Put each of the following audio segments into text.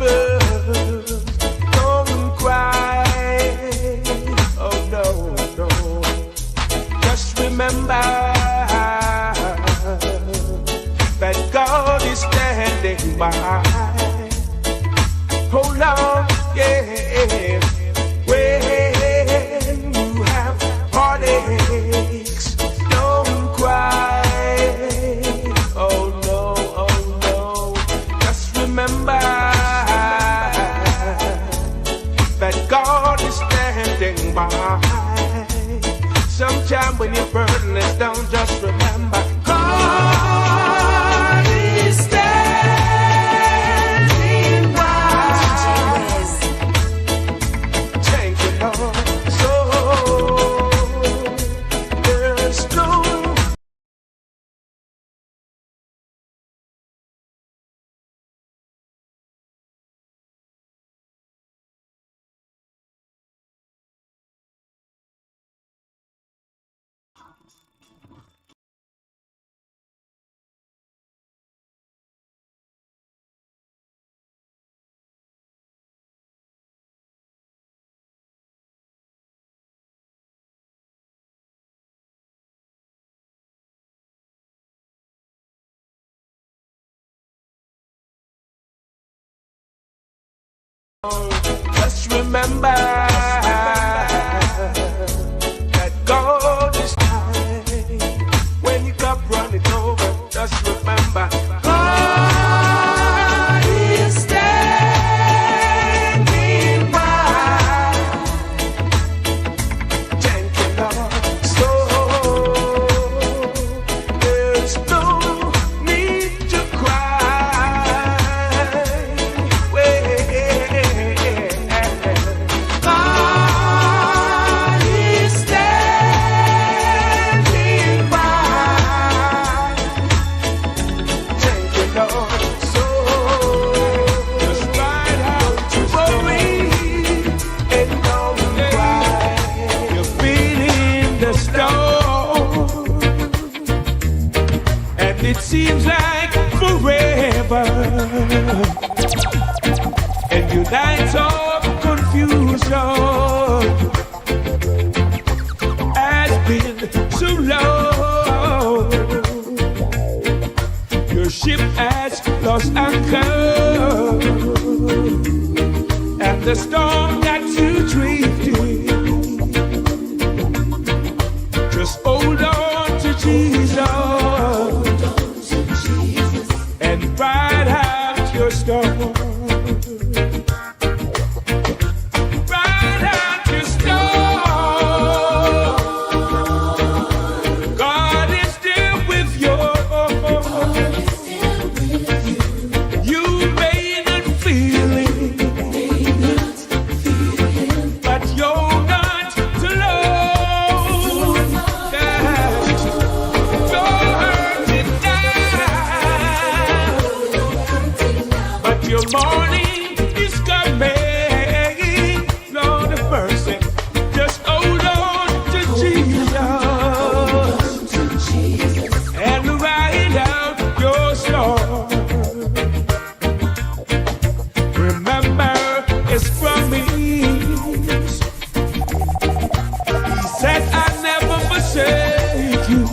troubles, don't cry. Oh no, no. Just remember that God is standing by. Hold on, yeah. When you have heartaches, don't cry. Oh no. Just remember that God is standing by. Sometime when your burden is down, just remember God is standing by. Thank you, Lord. So there's no just remember that God is high. When you cup running over, just remember God is standing by. Thank you, Lord. So there's no need to cry. God is standing by. Thank you, Lord. So just ride out your worry and don't cry. You're feeling the storm, and it seems like forever. And your nights of confusion has been so long. Your ship has lost anchor, and the storm got you drifting. Just hold on to Jesus and ride out your storm. Ride out your storm. God is still with you. You may not feel it, but you're not alone. You're hurting now, but your morning is coming. Lord of mercy, just hold on to Jesus and ride out your storm. Remember his promise. He said, I never forsake you.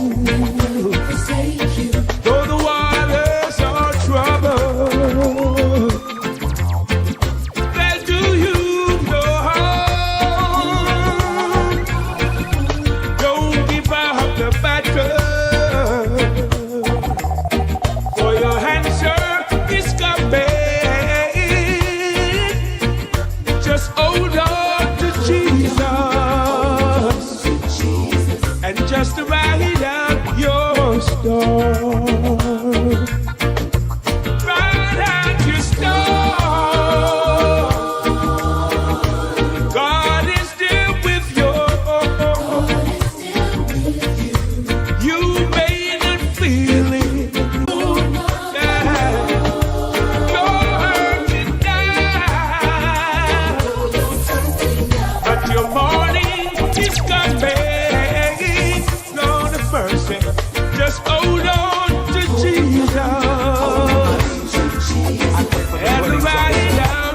Though the waters are troubled, they'll do you no harm. Don't give up the battle, for your answer is coming. Just hold on to Jesus and just ride out your storm. Ride out your storm. God is still with you. You may not feel it. You're hurting now, but your morning is coming. Lord of mercy, just hold on to Jesus and ride out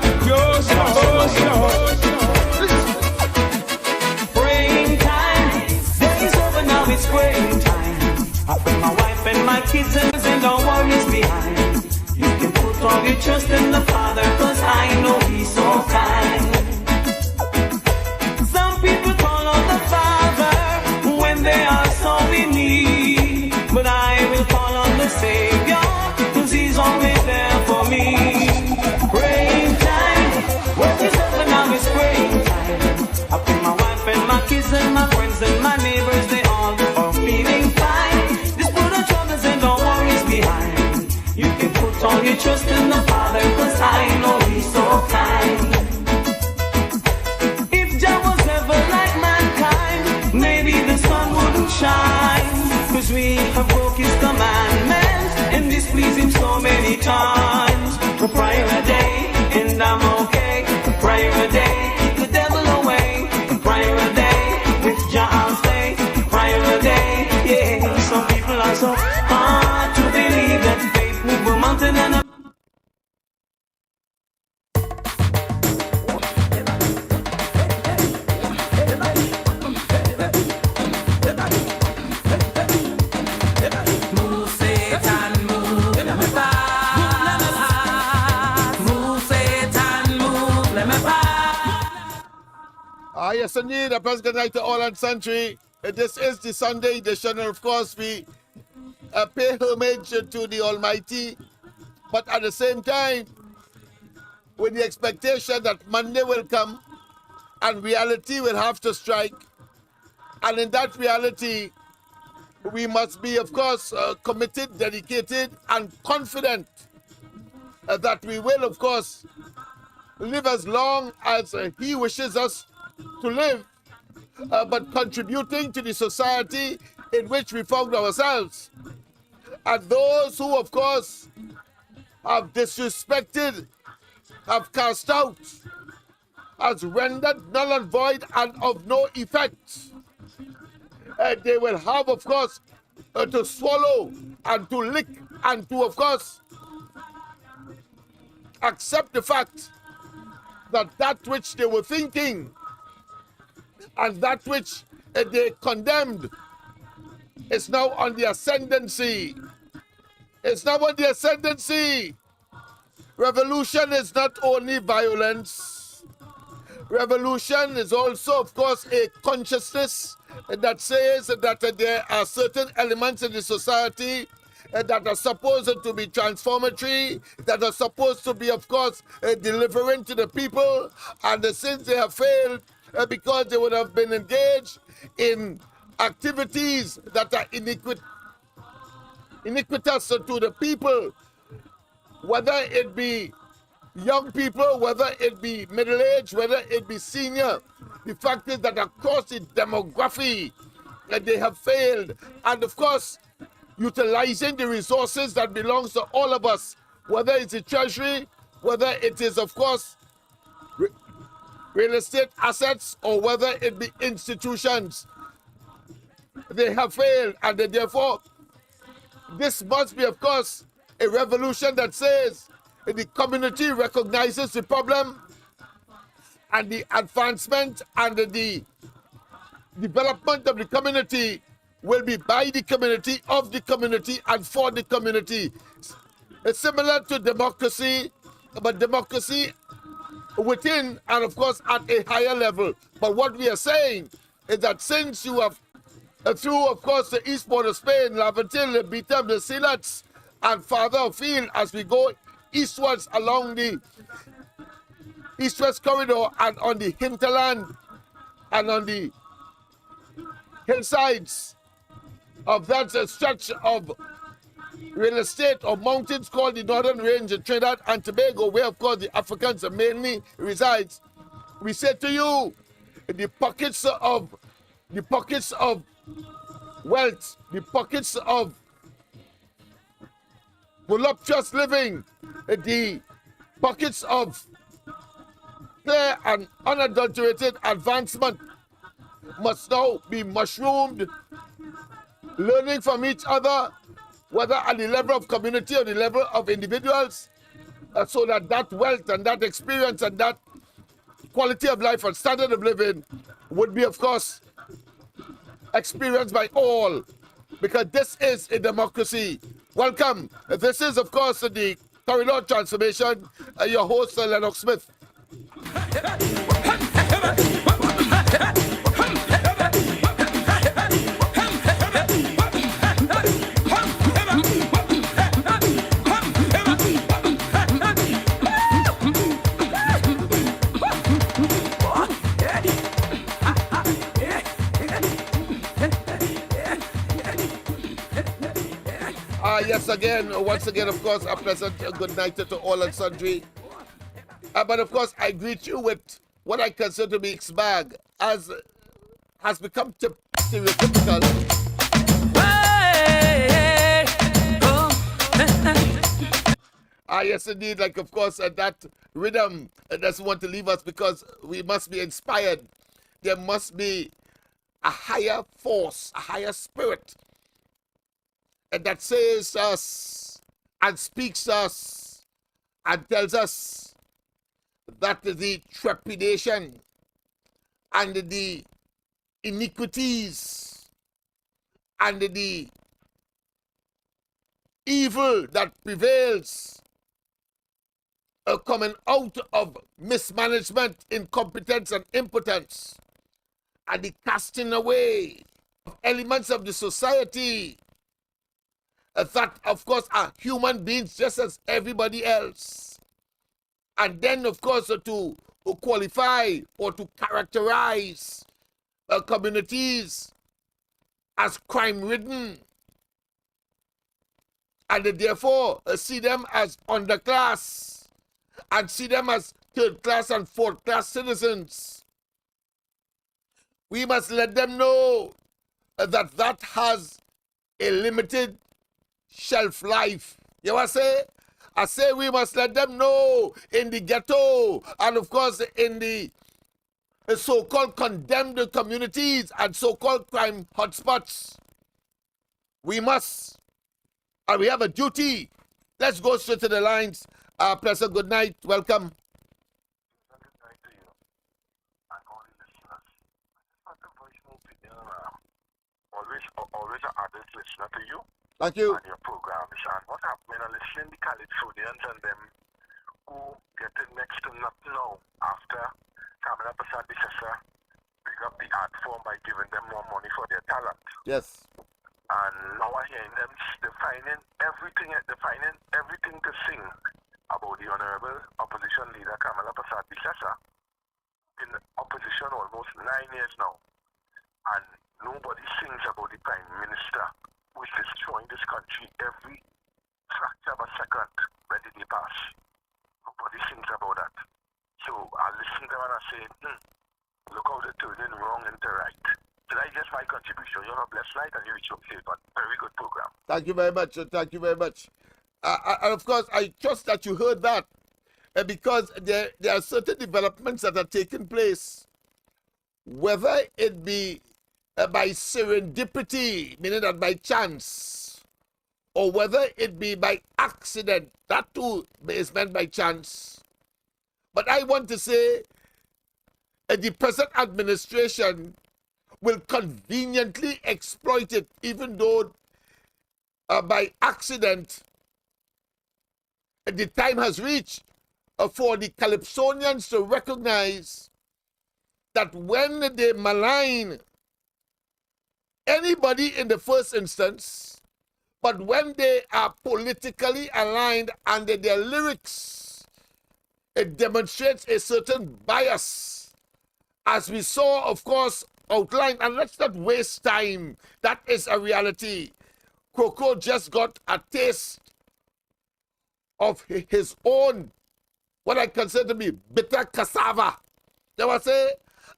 trust in the Father, cause I know He's so kind. Some people call on the Father when they are so in need, but I will call on the Savior, cause He's always there for me. Praying time, what is up and now is praying time. I pray my wife and my kids and my friends and my neighbors, they all are feeling fine. Just put the troubles and the worries behind. You can put all your trust in the Father, cause I know He's so kind. If Jah was ever like mankind, maybe the sun wouldn't shine, cause we have broke His commandments and displeased Him so many times. A prayer a day and I'm okay. A prayer a day, keep the devil away. A prayer a day, with Jah I'll stay. A prayer a day, yeah. Some people are so hard to believe that faith move a mountain and a yes, indeed. A pleasant good night to all and sundry. This is the Sunday edition, and of course, we pay homage to the Almighty, but at the same time, with the expectation that Monday will come and reality will have to strike. And in that reality, we must be, of course, committed, dedicated, and confident that we will, of course, live as long as He wishes us to live, but contributing to the society in which we found ourselves. And those who, of course, have disrespected, have cast out, has rendered null and void and of no effect, they will have, of course, to swallow and to lick and to, of course, accept the fact that that which they were thinking and that which they condemned is now on the ascendancy. It's now on the ascendancy. Revolution is not only violence. Revolution is also, of course, a consciousness that says that there are certain elements in the society that are supposed to be transformatory, that are supposed to be, of course, delivering to the people, and since they have failed, because they would have been engaged in activities that are iniquitous to the people, whether it be young people, whether it be middle-aged, whether it be senior. The fact is that across the demography, they have failed. And of course, utilizing the resources that belongs to all of us, whether it's the treasury, whether it is, of course, real estate assets, or whether it be institutions, they have failed. And therefore, this must be, of course, a revolution that says the community recognizes the problem, and the advancement and the development of the community will be by the community, of the community, and for the community. It's similar to democracy, but democracy within and, of course, at a higher level. But what we are saying is that since you have, through, of course, the east border of Spain, Lavatil, Bitam, the Silats, and farther afield, as we go eastwards along the east-west corridor and on the hinterland and on the hillsides of that stretch of real estate or mountains called the Northern Range of Trinidad and Tobago, where, of course, the Africans mainly resides. We say to you, the pockets of wealth, the pockets of voluptuous living, the pockets of clear and unadulterated advancement must now be mushroomed, learning from each other, whether at the level of community or the level of individuals, so that that wealth and that experience and that quality of life and standard of living would be, of course, experienced by all, because this is a democracy. Welcome. This is, of course, the Corridor Transformation, your host, Lennox Smith. Yes, once again, of course, a pleasant good night to all and sundry. But of course, I greet you with what I consider to be mixed bag, as has become stereotypical. Yes, indeed, like, of course, that rhythm doesn't want to leave us because we must be inspired. There must be a higher force, a higher spirit that says us and speaks us and tells us that the trepidation and the iniquities and the evil that prevails are coming out of mismanagement, incompetence, and impotence, and the casting away of elements of the society that, of course, are human beings just as everybody else. And then, of course, to qualify or to characterize communities as crime-ridden, and therefore see them as underclass, and see them as third-class and fourth-class citizens. We must let them know that that has a limited shelf life. You know what I say? I say we must let them know in the ghetto and, of course, in the so-called condemned communities and so-called crime hotspots. We must, and we have a duty. Let's go straight to the lines. Pleasant good night. Welcome. Good night to you and all the listeners. I just want to voice my opinion. Always an adult listener to you. Thank you. And your program. And what's happening? I'm listening to the Calypsonians and them who get it next to nothing now after Kamala Prasad Bissessa bring up the art form by giving them more money for their talent. Yes. And now I'm hearing them defining everything to sing about the Honorable Opposition Leader Kamala Prasad Bissessa. In opposition almost 9 years now. And nobody sings about the Prime Minister who is destroying this country every fraction of a second when they pass. Nobody sings about that. So I listen to them and I say, look how they're turning wrong into right. So that's just my contribution. You have a blessed night and you reach up here, but very good program. Thank you very much. Thank you very much. And of course, I trust that you heard that because there are certain developments that are taking place, whether it be by serendipity, meaning that by chance, or whether it be by accident, that too is meant by chance. But I want to say the present administration will conveniently exploit it, even though by accident the time has reached for the Calypsonians to recognize that when they malign anybody in the first instance, but when they are politically aligned and their lyrics, it demonstrates a certain bias, as we saw, of course, outlined. And let's not waste time. That is a reality. Coco just got a taste of his own, what I consider to be bitter cassava. You know what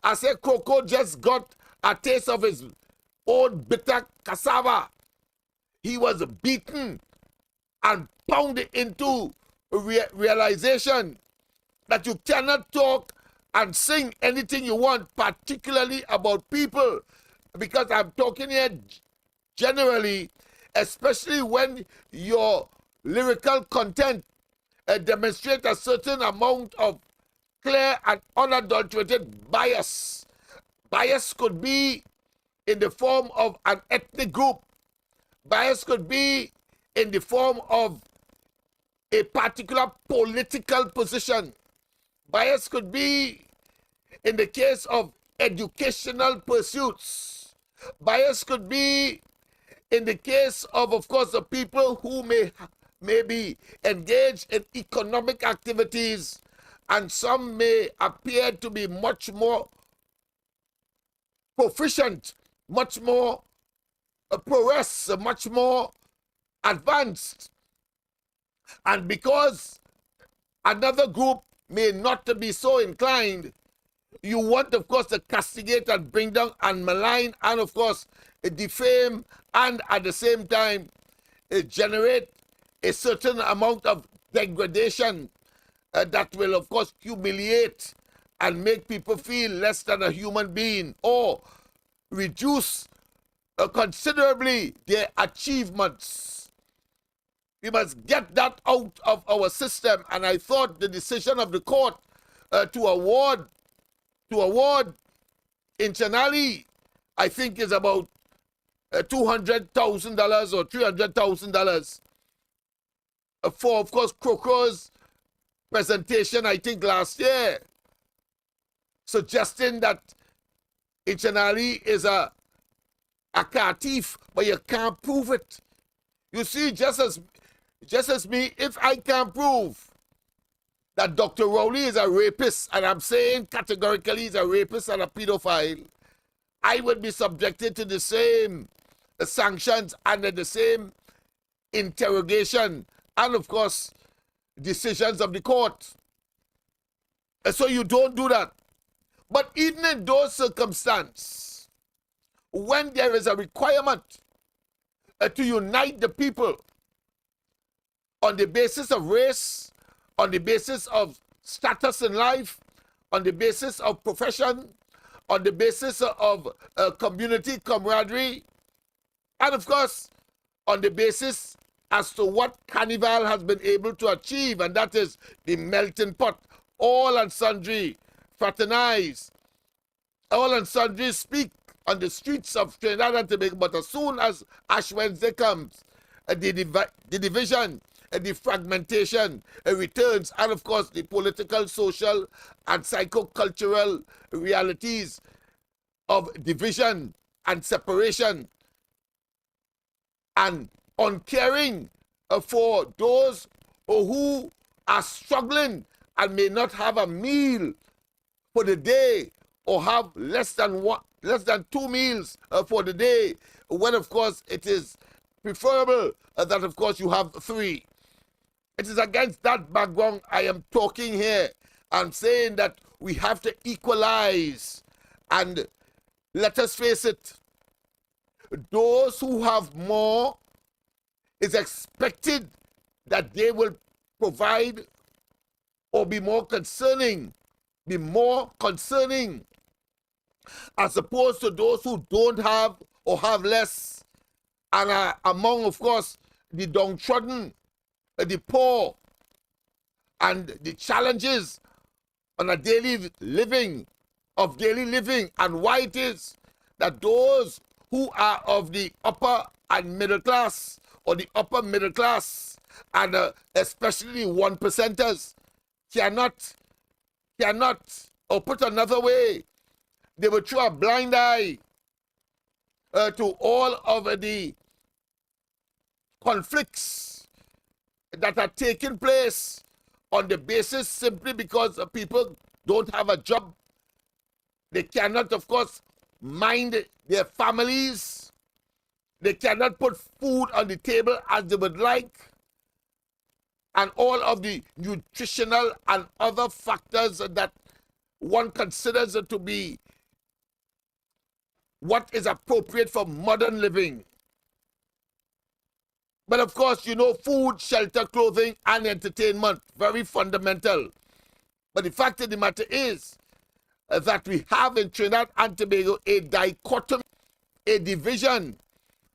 I say Coco just got a taste of his own bitter cassava. He was beaten and pounded into realization that you cannot talk and sing anything you want, particularly about people, because I'm talking here generally, especially when your lyrical content demonstrates a certain amount of clear and unadulterated bias. Bias could be in the form of an ethnic group. Bias could be in the form of a particular political position. Bias could be in the case of educational pursuits. Bias could be in the case of course, the people who may be engaged in economic activities, and some may appear to be much more proficient, much more progress, much more advanced. And because another group may not be so inclined, you want, of course, to castigate and bring down and malign and, of course, defame, and at the same time generate a certain amount of degradation that will, of course, humiliate and make people feel less than a human being, or reduce considerably their achievements. We must get that out of our system. And I thought the decision of the court to award Inchanali, I think, is about $200,000 or $300,000 for, of course, Croker's presentation, I think, last year, suggesting that Inchanali is a car thief, but you can't prove it. You see, just as me, if I can't prove that Dr. Rowley is a rapist, and I'm saying categorically he's a rapist and a pedophile, I would be subjected to the same sanctions under the same interrogation and, of course, decisions of the court. So you don't do that. But even in those circumstances, when there is a requirement to unite the people on the basis of race, on the basis of status in life, on the basis of profession, on the basis of community camaraderie, and of course, on the basis as to what Carnival has been able to achieve, and that is the melting pot. All and sundry fraternize, all and sundry speak on the streets of Trinidad and Tobago, but as soon as Ash Wednesday comes, the division, the fragmentation returns, and of course the political, social, and psychocultural realities of division and separation and uncaring for those who are struggling and may not have a meal for the day, or have less than 2 meals for the day, when of course it is preferable that of course you have 3. It is against that background I am talking here. I'm saying that we have to equalize, and let us face it, those who have more, is expected that they will provide or be more concerning, as opposed to those who don't have or have less, and are among, of course, the downtrodden, the poor, and the challenges on a daily living, and why it is that those who are of the upper and middle class, or the upper middle class, and especially 1%ers, cannot, or put another way, they will throw a blind eye to all of the conflicts that are taking place on the basis simply because people don't have a job. They cannot, of course, mind their families. They cannot put food on the table as they would like. And all of the nutritional and other factors that one considers to be what is appropriate for modern living. But of course, you know, food, shelter, clothing, and entertainment, very fundamental. But the fact of the matter is that we have in Trinidad and Tobago a dichotomy, a division,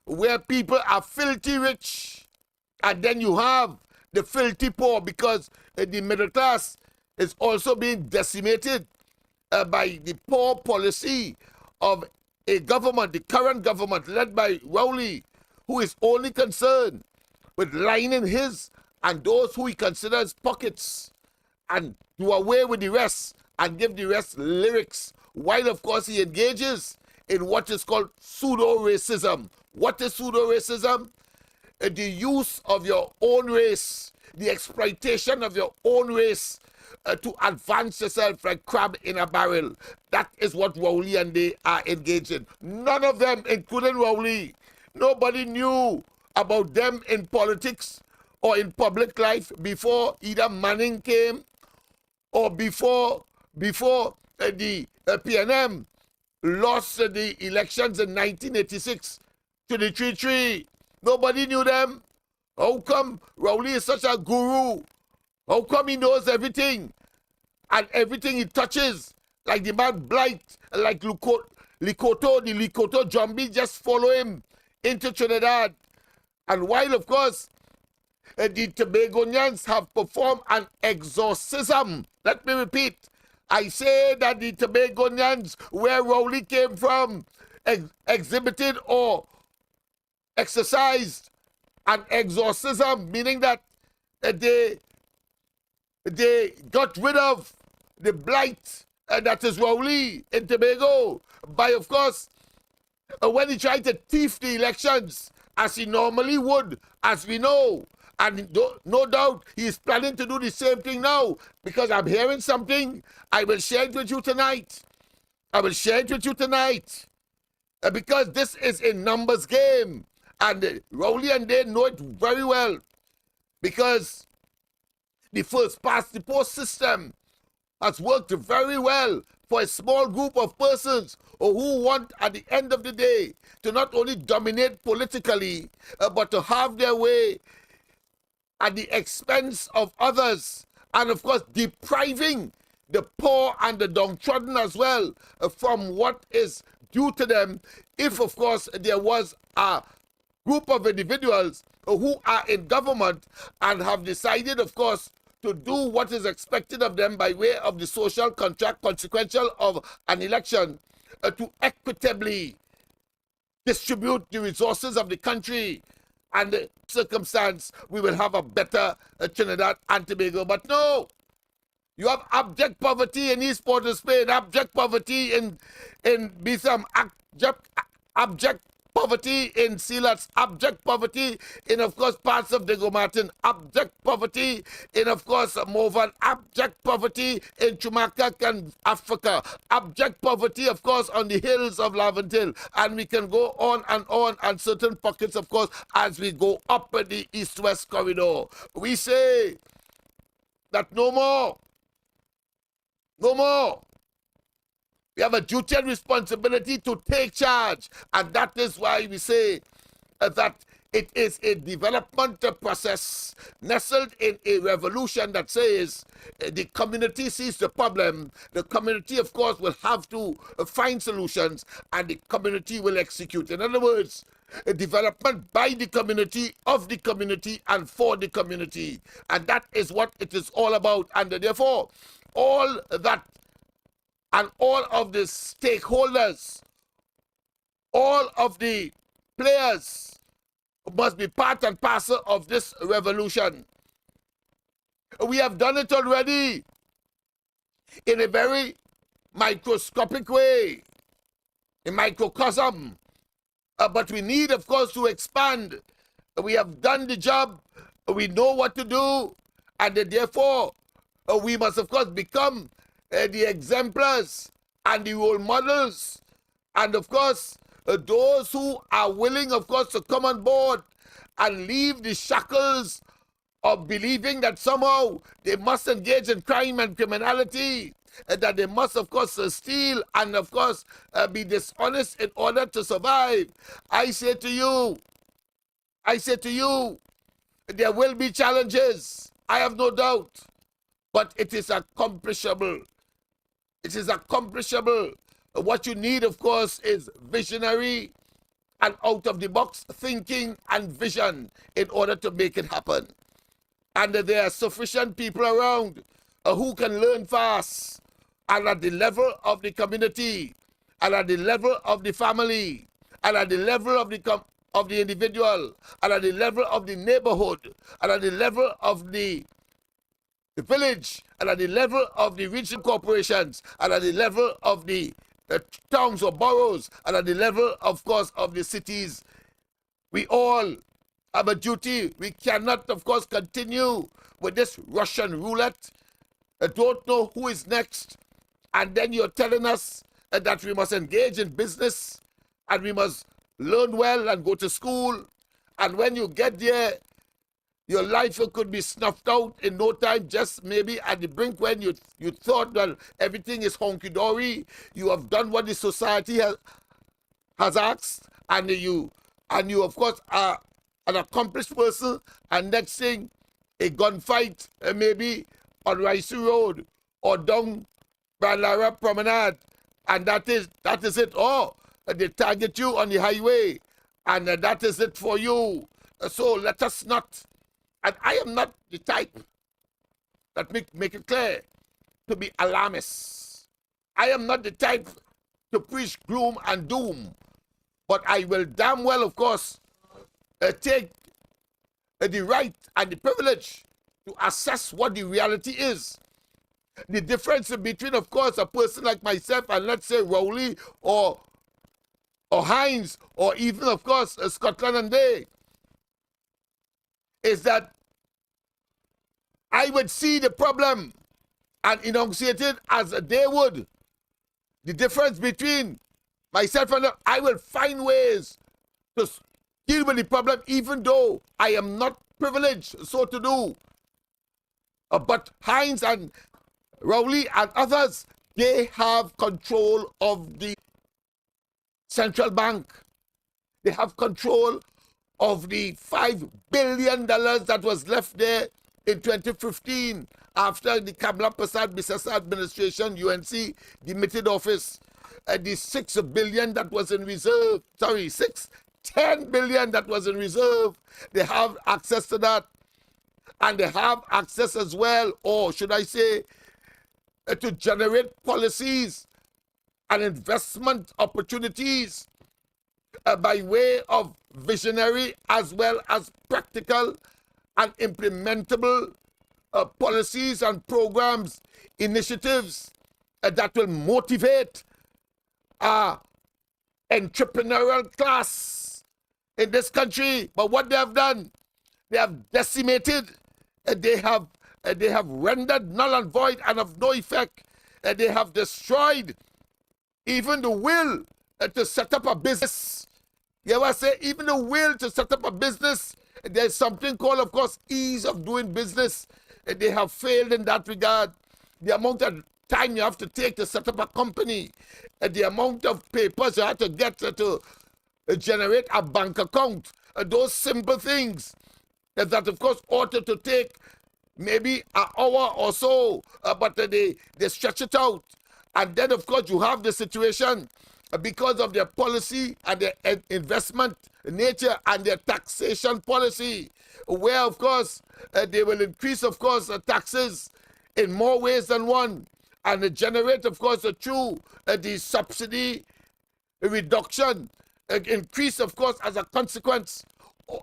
where people are filthy rich, and then you have the filthy poor, because the middle class is also being decimated by the poor policy of a government, the current government led by Rowley, who is only concerned with lining his and those who he considers pockets, and do away with the rest and give the rest lyrics, while of course he engages in what is called pseudo-racism. What is pseudo-racism? The use of your own race, the exploitation of your own race to advance yourself like crab in a barrel. That is what Rowley and they are engaged in. None of them, including Rowley, nobody knew about them in politics or in public life before either Manning came or before the PNM lost the elections in 1986 to the Tree. Nobody knew them. How come Rowley is such a guru? How come he knows everything? And everything he touches, like the man Blight, like Likoto, the Likoto Jumbie, just follow him into Trinidad. And while, of course, the Tobagonians have performed an exorcism. Let me repeat. I say that the Tobagonians, where Rowley came from, exhibited or exercised an exorcism, meaning that they got rid of the blight that is Rowley in Tobago by, of course, when he tried to thief the elections, as he normally would, as we know. And no doubt he is planning to do the same thing now, because I'm hearing something. I will share it with you tonight. Because this is a numbers game. And Rowley and they know it very well. Because the first past the post system has worked very well for a small group of persons who want, at the end of the day, to not only dominate politically, but to have their way at the expense of others, and of course depriving the poor and the downtrodden as well from what is due to them, if of course there was a group of individuals who are in government and have decided, of course, to do what is expected of them by way of the social contract consequential of an election, to equitably distribute the resources of the country and the circumstance, we will have a better Trinidad and Tobago. But no, you have abject poverty in East Port of Spain, abject poverty in Bisam, abject poverty in Silas, abject poverty in, of course, parts of Degomartin, abject poverty in, of course, Movan, abject poverty in Chumakak and Africa, abject poverty, of course, on the hills of Laventille, and we can go on, and certain pockets, of course, as we go up the east-west corridor. We say that no more. We have a duty and responsibility to take charge. And that is why we say that it is a development process nestled in a revolution that says the community sees the problem. The community, of course, will have to find solutions, and the community will execute. In other words, a development by the community, of the community, and for the community. And that is what it is all about. And therefore, all that and all of the stakeholders, all of the players must be part and parcel of this revolution. We have done it already in a very microscopic way, a microcosm. But we need, of course, to expand. We have done the job. We know what to do. And therefore, we must, of course, become the exemplars and the role models, and of course those who are willing, of course, to come on board and leave the shackles of believing that somehow they must engage in crime and criminality, that they must, of course, steal and, of course, be dishonest in order to survive. I say to you, there will be challenges, I have no doubt, but it is accomplishable. It is accomplishable. What you need, of course, is visionary and out-of-the-box thinking and vision in order to make it happen. And there are sufficient people around who can learn fast, and at the level of the community, and at the level of the family, and at the level of the of the individual, and at the level of the neighborhood, and at the level of the village, and at the level of the regional corporations, and at the level of the towns or boroughs, and at the level, of course, of the cities. We all have a duty. We cannot, of course, continue with this Russian roulette. I don't know who is next. And then you're telling us that we must engage in business and we must learn well and go to school. And when you get there, your life could be snuffed out in no time, just maybe at the brink when you thought, well, everything is honky-dory. You have done what the society has asked, and you, of course, are an accomplished person, and next thing, a gunfight, maybe on Ricey Road or down Balara Promenade, and that is it. Or they target you on the highway, and that is it for you. So let us not, and I am not the type that make it clear to be alarmist. I am not the type to preach gloom and doom, but I will damn well, of course, take the right and the privilege to assess what the reality is. The difference between, of course, a person like myself and let's say Rowley or Hines or even, of course, Scotland and Day is that I would see the problem and enunciate it as they would. The difference between myself and them, I will find ways to deal with the problem even though I am not privileged so to do. But Hines and Rowley and others, they have control of the central bank. They have control of the $5 billion that was left there in 2015 after the Kamla Prasad Bisasa administration, UNC, demitted office. The $6 billion that was in reserve, $10 billion that was in reserve, they have access to that. And they have access as well, or should I say, to generate policies and investment opportunities by way of visionary as well as practical and implementable policies and programs, initiatives that will motivate our entrepreneurial class in this country. But what they have done, they have decimated, they have rendered null and void and of no effect. They have destroyed even the will to set up a business. You ever say, even the will to set up a business, there's something called, of course, ease of doing business. They have failed in that regard. The amount of time you have to take to set up a company, the amount of papers you have to get to generate a bank account, those simple things that, of course, ought to take maybe an hour or so, but they stretch it out. And then, of course, you have the situation because of their policy and their investment nature and their taxation policy, where, of course, they will increase, of course, taxes in more ways than one, and generate, of course, through the subsidy reduction, increase, of course, as a consequence,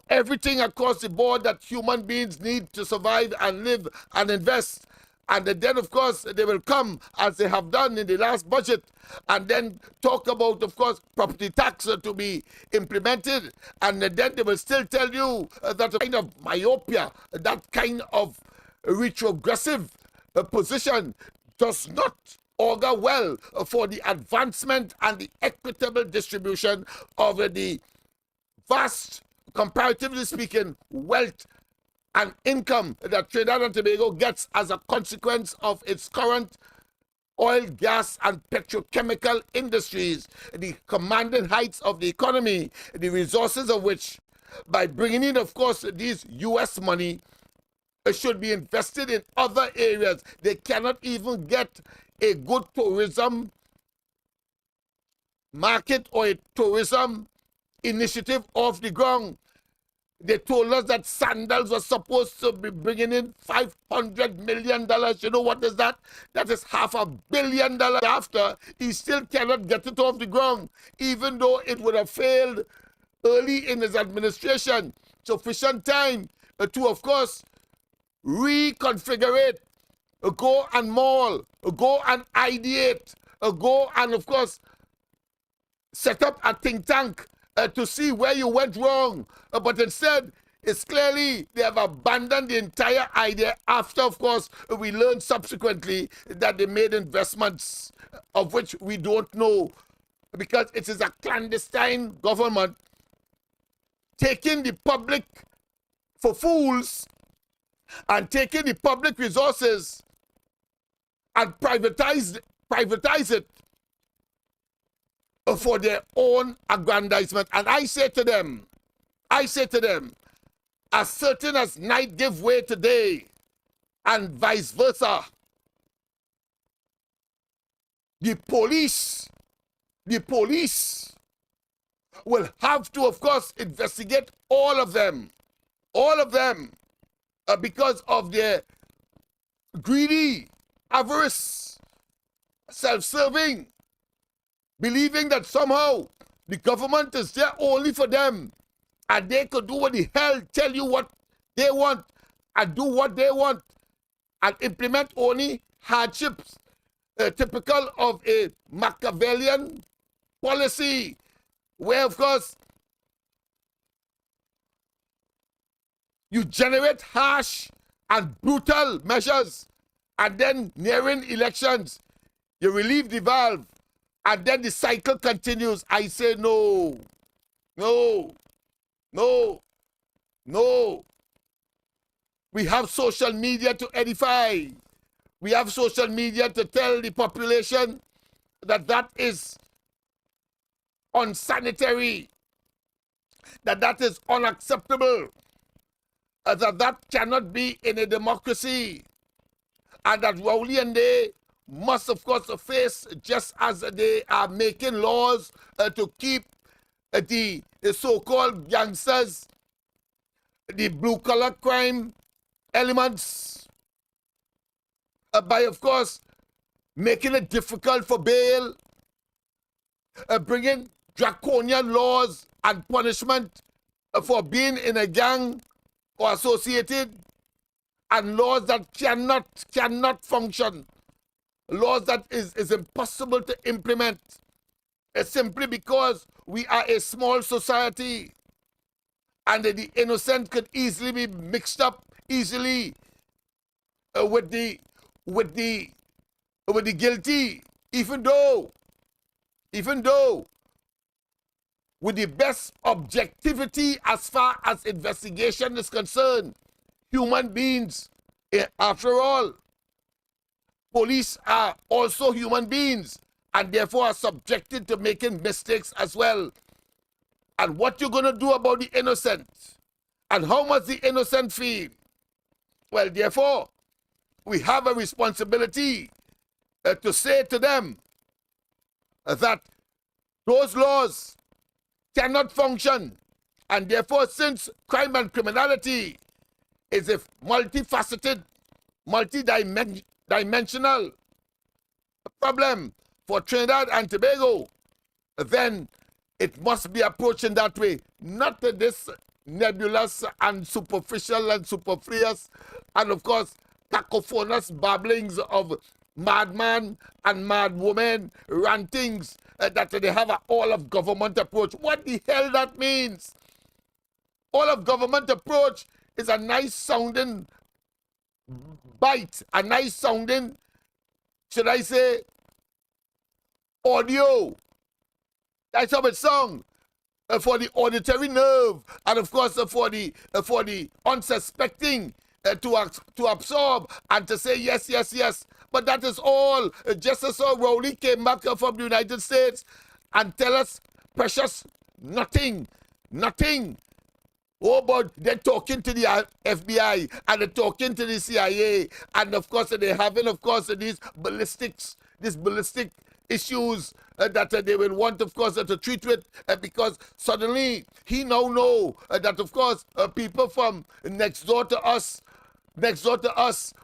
everything across the board that human beings need to survive and live and invest. And then, of course, they will come, as they have done in the last budget, and then talk about, of course, property tax to be implemented. And then they will still tell you that kind of myopia, that kind of retrogressive position does not augur well for the advancement and the equitable distribution of the vast, comparatively speaking, wealth and income that Trinidad and Tobago gets as a consequence of its current oil, gas, and petrochemical industries, the commanding heights of the economy, the resources of which, by bringing in, of course, these U.S. money, should be invested in other areas. They cannot even get a good tourism market or a tourism initiative off the ground. They told us that sandals was supposed to be bringing in $500 million. You know what is that? That is $500 million. After, he still cannot get it off the ground, even though it would have failed early in his administration, sufficient time to, of course, reconfigure it, go and maul, go and ideate, go and, of course, set up a think tank to see where you went wrong. But instead, it's clearly they have abandoned the entire idea after, of course, we learned subsequently that they made investments of which we don't know, because it is a clandestine government taking the public for fools and taking the public resources and privatize it for their own aggrandizement. And I say to them, as certain as night give way to day, and vice versa, the police will have to, of course, investigate all of them, because of their greedy, avarice, self-serving, believing that somehow the government is there only for them and they could do what the hell, tell you what they want and do what they want and implement only hardships typical of a Machiavellian policy, where, of course, you generate harsh and brutal measures, and then nearing elections, you relieve the valve, and then the cycle continues. I say no. We have social media to edify. We have social media to tell the population that that is unsanitary, that is unacceptable, that cannot be in a democracy, and that Rowley and they must, of course, face, just as they are making laws to keep the so-called gangsters, the blue-collar crime elements, by, of course, making it difficult for bail, bringing draconian laws and punishment for being in a gang or associated, and laws that cannot function, laws that is impossible to implement, simply because we are a small society, and the innocent could easily be mixed up easily with the guilty, even though with the best objectivity as far as investigation is concerned, human beings, after all, police are also human beings and therefore are subjected to making mistakes as well. And what you're going to do about the innocent, and how much the innocent feel? Well, therefore, we have a responsibility to say to them that those laws cannot function, and therefore, since crime and criminality is a multifaceted, multi-dimensional problem for Trinidad and Tobago, then it must be approached in that way, not this nebulous and superficial and superfluous and, of course, cacophonous babblings of madman and madwoman rantings that they have an all-of-government approach. What the hell that means? All-of-government approach is a nice-sounding bite, a nice-sounding, should I say, audio. That's how it sounds. For the auditory nerve, and of course for the unsuspecting to absorb and to say yes. But that is all. Just as how Rowley came back from the United States and tell us precious nothing. Oh, but they're talking to the FBI and they're talking to the CIA, and of course they're having, of course, these ballistic issues that they will want, of course, to treat with, because suddenly he now know that, of course, people from next door to us,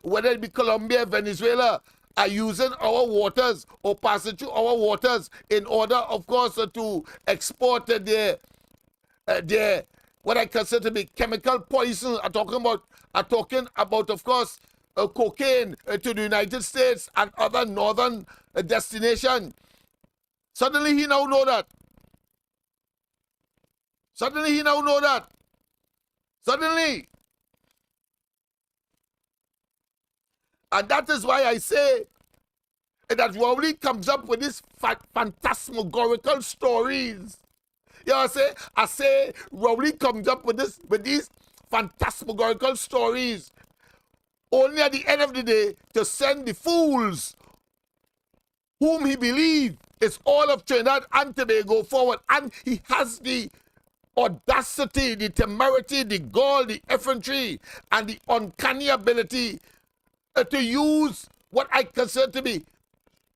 whether it be Colombia, Venezuela, are using our waters or passing through our waters in order, of course, to export their their what I consider to be chemical poison. I'm talking about, of course, cocaine to the United States and other northern destinations. Suddenly he now know that. Suddenly. And that is why I say that Rowley comes up with these phantasmagorical stories. You know what I say Rowley comes up with these phantasmagorical stories only at the end of the day to send the fools whom he believes is all of Trinidad and Tobago forward. And he has the audacity, the temerity, the gall, the effrontery, and the uncanny ability to use what I consider to be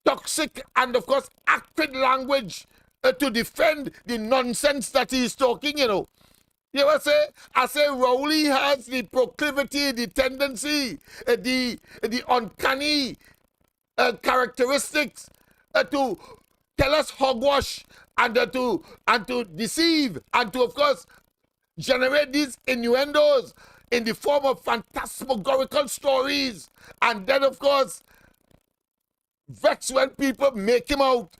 toxic and, of course, acrid language to defend the nonsense that he is talking, you know. You know what I say Rowley has the proclivity, the tendency, the uncanny characteristics to tell us hogwash and to deceive and to, of course, generate these innuendos in the form of phantasmagorical stories, and then, of course, vex when people make him out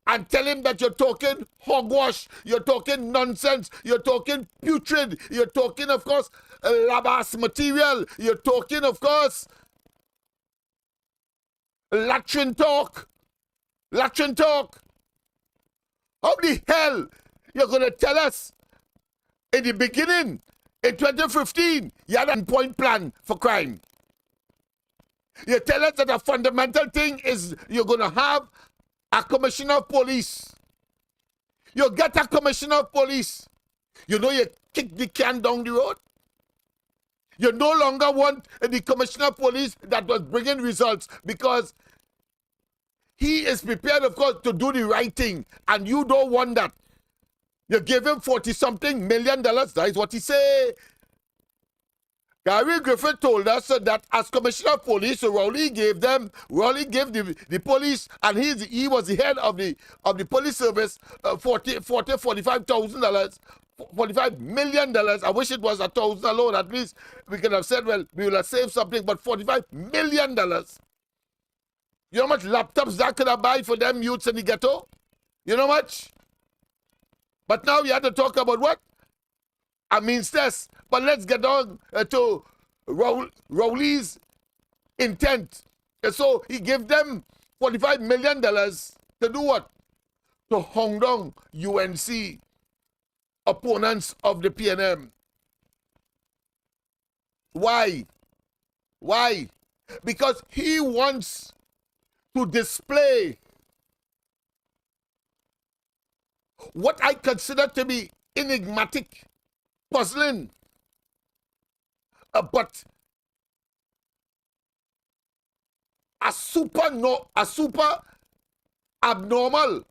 and tell him that you're talking hogwash, you're talking nonsense, you're talking putrid, you're talking, of course, labas material, you're talking, of course, latrine talk. How the hell you're going to tell us in the beginning, in 2015, you had a 10-point plan for crime? You tell us that a fundamental thing is you're going to have a commissioner of police. You get a commissioner of police. You know you kick the can down the road. You no longer want the commissioner of police that was bringing results because he is prepared, of course, to do the right thing. And you don't want that. You give him $40-something million. That is what he say. Gary Griffith told us that as commissioner of police, Rowley gave the police, and he was the head of the police service, $45,000, $45 million. I wish it was 1,000 alone. At least we could have said, well, we will have saved something, but $45 million. You know how much laptops that could have buy for them youths in the ghetto? You know how much? But now you have to talk about what? I mean, stress. But let's get on to Rowley's intent. And so he gave them $45 million to do what? To hung down UNC opponents of the PNM. Why? Because he wants to display what I consider to be enigmatic, puzzling, but a super abnormal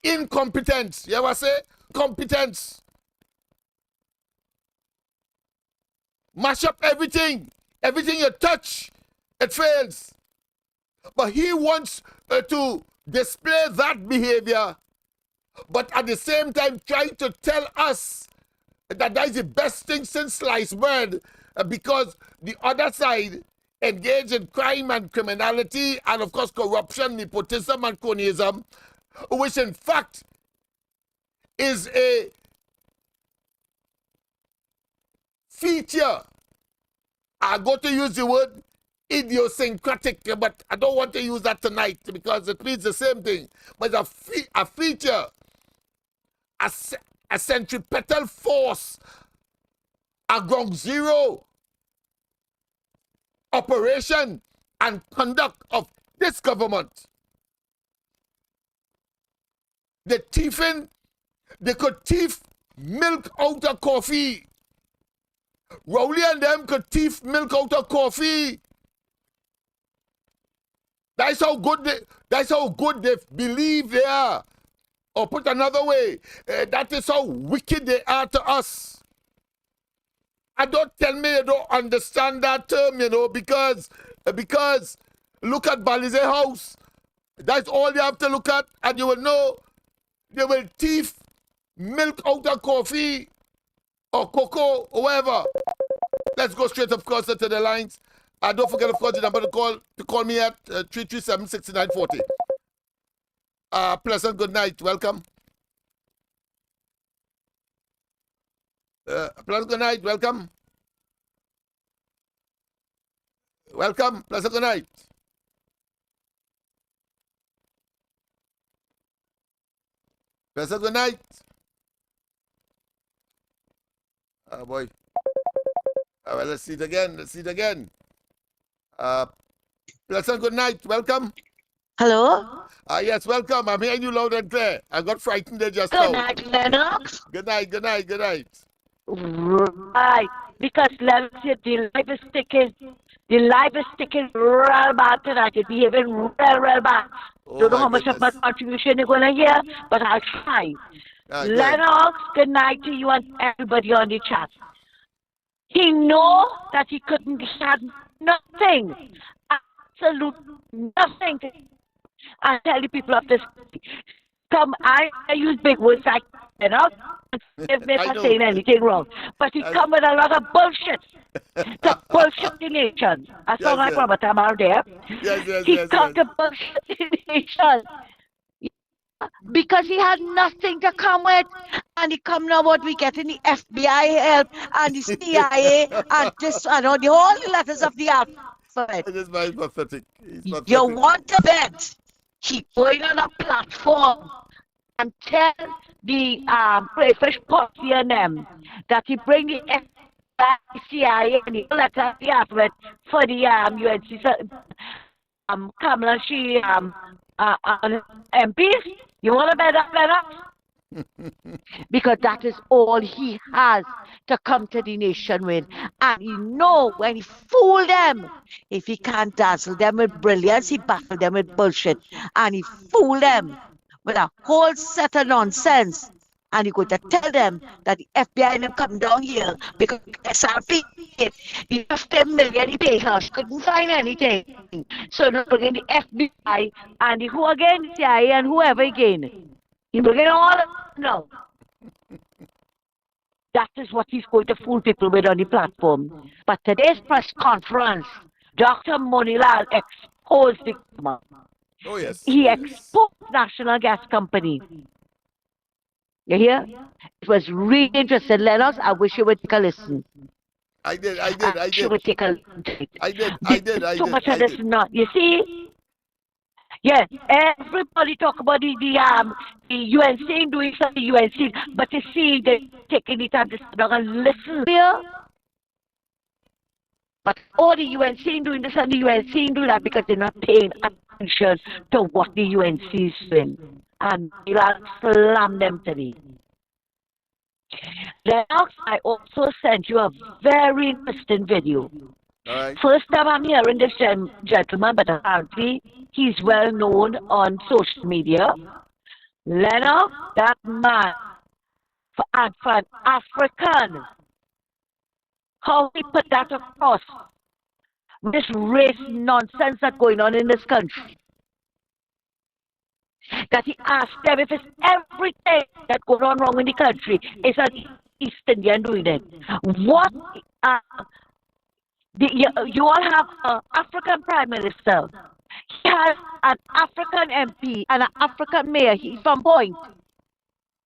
incompetence. You ever say competence? Mash up everything you touch, it fails. But he wants to display that behavior, but at the same time trying to tell us that is the best thing since sliced bread, because the other side engage in crime and criminality and, of course, corruption, nepotism, and cronyism, which in fact is a feature. I go to use the word idiosyncratic, but I don't want to use that tonight because it means the same thing. But a feature, a centripetal force, a ground zero operation and conduct of this government. They could thief milk out of coffee. Rowley and them could thief milk out of coffee. That's how good they believe they are. Or put another way, that is how wicked they are to us. And don't tell me you don't understand that term, you know, because look at Balize House. That's all you have to look at, and you will know They will thief milk out of coffee or cocoa or whatever. Let's go straight, of course, to the lines. Don't forget, of course, the number to call me at 337-6940. Pleasant good night. Welcome. Pleasant good night. Welcome. Welcome. Pleasant good night. Pleasant good night. Oh boy. Well, let's see it again. Let's see it again. Pleasant good night. Welcome. Hello? Yes, welcome. I'm hearing you loud and clear. I got frightened there just now. Good night, Lennox. Good night, good night, good night. Right. Because Lennox, the life is sticking. The life is sticking real bad tonight. You're behaving real bad. Oh, Don't know my how much of my goodness. contribution you're going to hear, but I'll try. Good. Lennox, good night to you and everybody on the chat. He know that he had nothing, absolute nothing to and tell the people of this come. I use big words like if me for saying anything wrong, but he come with a lot of bullshit to bullshit the nation. I sound like Robert Amar there. He come to bullshit the nation because he had nothing to come with, and he come now what we get in the FBI help and the CIA and this and all the whole letters of the alphabet. This man is pathetic. He's pathetic. You want to bet? He going on a platform and tell the crayfish party and them that he bring the FBI, CIA, and the letter of the alphabet for the UNC Kamala she MPs. You want to bet that better? Because that is all he has to come to the nation with. And he know when he fool them, if he can't dazzle them with brilliance, he baffle them with bullshit. And he fool them with a whole set of nonsense. And he going to tell them that the FBI and them come down here because SRP, the 15 million he paid her, she couldn't find anything. So they bring in the FBI and the who again, the CIA and whoever again. He bring in all of them now. That is what he's going to fool people with on the platform. But today's press conference, Dr. Monilal exposed the government. Oh, yes. He exposed National Gas Company. You hear? It was really interesting, Lennox. I wish you would take a listen. I did. You would take a listen. I did. Too much of this not. You see? Yes, everybody talk about the UNC doing something UNC, but you see they're taking the time to sit down and listen here. But all the UNC doing this and the UNC doing that because they're not paying attention to what the UNC is doing. And they'll slam them to me. Lennox, I also sent you a very interesting video. Right. First time I'm hearing this gentleman, but apparently he's well known on social media. Lennox, that man, for an African, how he put that across, this race nonsense that's going on in this country. That he asked them if it's everything that goes on wrong in the country is an East Indian doing it. What? You all have an African Prime Minister. He has an African MP and an African mayor. He's from Point.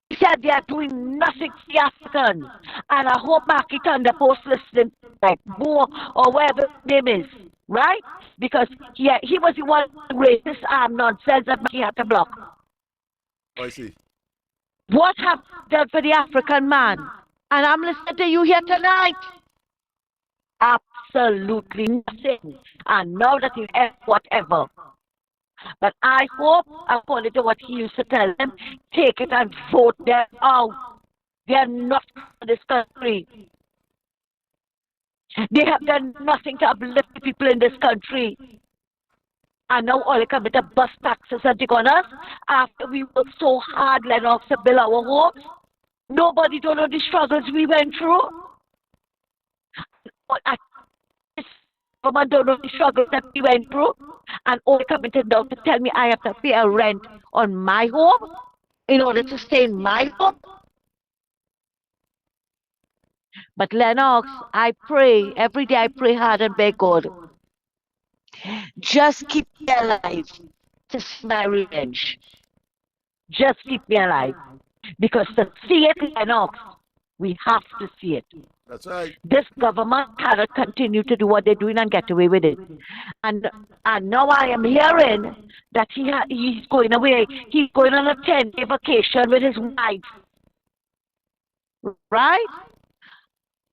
He said they are doing nothing for the Africans. And I hope Marky Thunderpost listening like Moore or whatever his name is. Right? Because he was the one who raised this nonsense that he had to block. Oh, I see. What have you done for the African man? And I'm listening to you here tonight. Absolutely nothing. And now that he's whatever. But I hope, according to what he used to tell them, take it and vote them out. They are not for this country. They have done nothing to uplift the people in this country. And now all they come with the bus taxes and take on us after we worked so hard, Lennox, to build our homes. Nobody don't know the struggles we went through. This government don't know the struggles that we went through. And all they come in now to tell me I have to pay a rent on my home. in order to stay in my home. But Lennox, I pray, every day I pray hard and beg God, just keep me alive to see my revenge. Just keep me alive. Because to see it, Lennox, we have to see it. That's right. This government cannot continue to do what they're doing and get away with it. And now I am hearing that he's going away. He's going on a 10-day vacation with his wife. Right?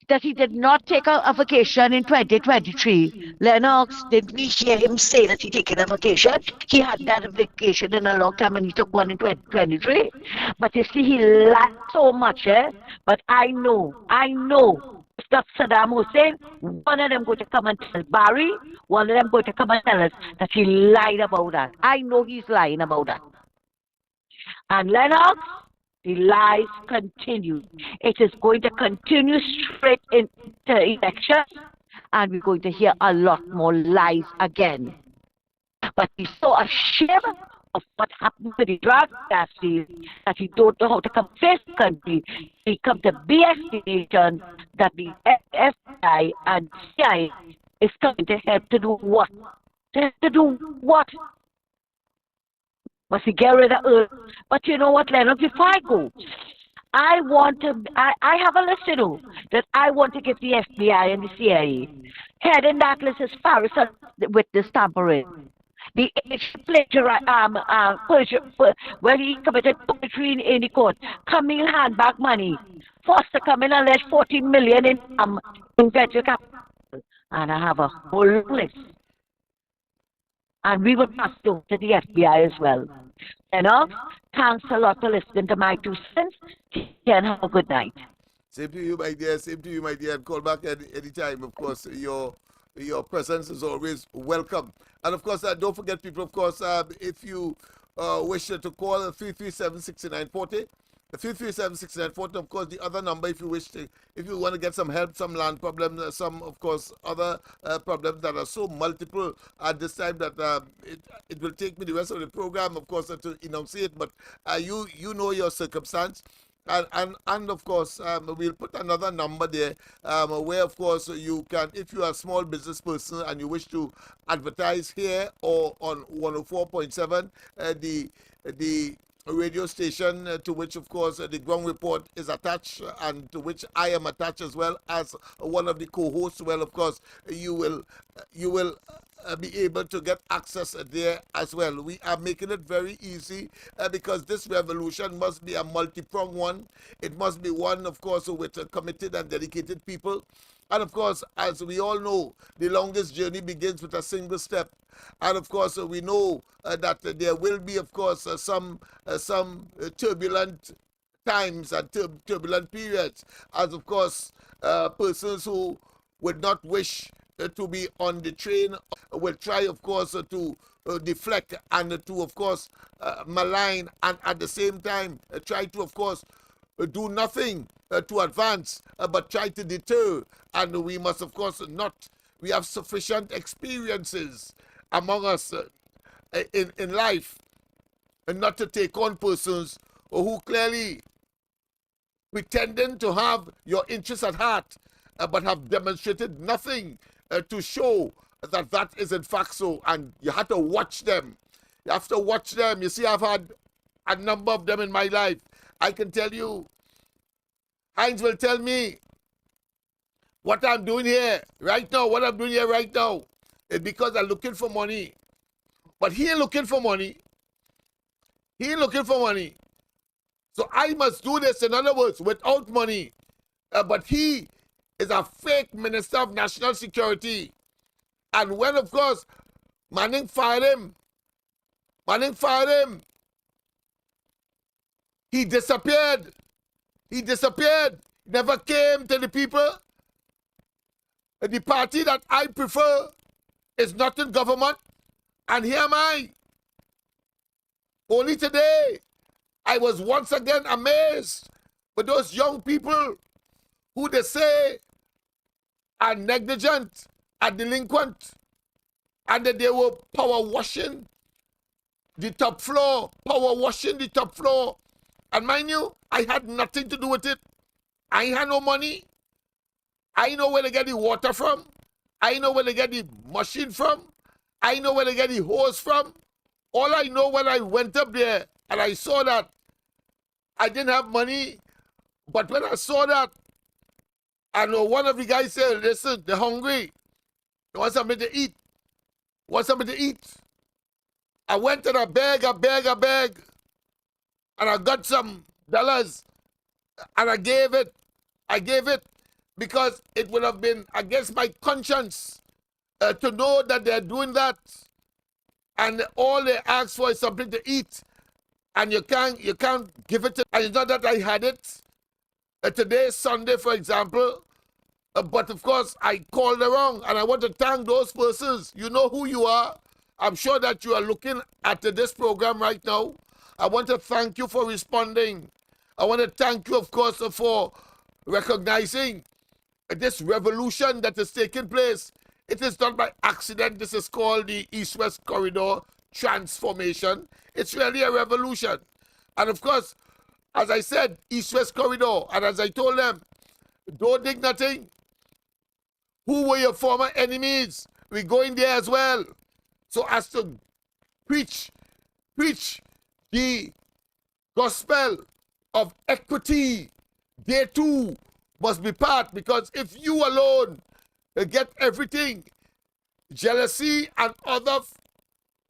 That he did not take a vacation in 2023. Lennox, did we hear him say that he taking a vacation? He hadn't had a vacation in a long time and he took one in 2023. But you see, he lied so much, eh? But I know, if that's Saddam Hussein, one of them going to come and tell Barry, one of them going to come and tell us that he lied about that. I know he's lying about that. And Lennox, the lies continue. It is going to continue straight into elections, and we're going to hear a lot more lies again. But he's so ashamed of what happened to the drug industry that he don't know how to come face the country. He come to BS the nation that the FBI and CIA is coming to help to do what? To do what? Must he get rid of Earth? But you know what, Lennox, before I go, I have a list, you know, that I want to give the FBI and the CIA. Heading that list is Paris with this tampering. The where he committed poetry in the court. Camille handbag money. Foster coming and left 14 million in venture capital. And I have a whole list. And we will pass it over to the FBI as well. Thanks a lot for listening to my 2 cents. And have a good night. Same to you, my dear. Same to you, my dear. And call back any time. Of course, your presence is always welcome. And of course, don't forget, people, of course, if you wish to call 337-6940, 337-6940, of course, the other number, if you want to get some help, some land problems, some, of course, other problems that are so multiple at this time that it will take me the rest of the program, of course, to enunciate, but you know your circumstance. And of course, we'll put another number there where, of course, you can, if you are a small business person and you wish to advertise here or on 104.7, the radio station to which, of course, the ground report is attached and to which I am attached as well as one of the co-hosts. Well, of course, you will be able to get access there as well. We are making it very easy because this revolution must be a multi-pronged one. It must be one, of course, with committed and dedicated people. And of course, as we all know, the longest journey begins with a single step. And of course, we know that there will be, of course, some turbulent times and turbulent periods, as of course, persons who would not wish to be on the train will try, of course, to deflect and to, of course, malign, and at the same time try to, of course, do nothing to advance, but try to deter. And we must, of course, we have sufficient experiences among us in life and not to take on persons who clearly pretending to have your interests at heart, but have demonstrated nothing to show that that is in fact so. And you have to watch them. You have to watch them. You see, I've had a number of them in my life. I can tell you, Heinz will tell me what I'm doing here right now. What I'm doing here right now is because I'm looking for money. But he ain't looking for money. He ain't looking for money. So I must do this, in other words, without money. But he is a fake Minister of National Security. And when, of course, Manning fired him, he disappeared. He disappeared. Never came to the people. The party that I prefer is not in government. And here am I. Only today, I was once again amazed with those young people who they say are negligent, are delinquent, and that they were power washing the top floor, And mind you, I had nothing to do with it. I ain't had no money. I know where to get the water from. I know where to get the machine from. I know where to get the hose from. All I know when I went up there and I saw that I didn't have money, but when I saw that, I know one of the guys said, listen, they're hungry. They want something to eat. Want something to eat. I went and I beg, and I got some dollars, and I gave it. I gave it because it would have been against my conscience to know that they're doing that, and all they ask for is something to eat, and you can't give it to. And it's not that I had it. Today is Sunday, for example, but of course I called it wrong, and I want to thank those persons. You know who you are. I'm sure that you are looking at this program right now. I want to thank you for responding. I want to thank you, of course, for recognizing this revolution that is taking place. It is not by accident. This is called the East-West Corridor transformation. It's really a revolution. And of course, as I said, East-West Corridor, and as I told them, don't dig nothing. Who were your former enemies? We're going there as well. So as to preach the gospel of equity, they too must be part, because if you alone get everything, jealousy and other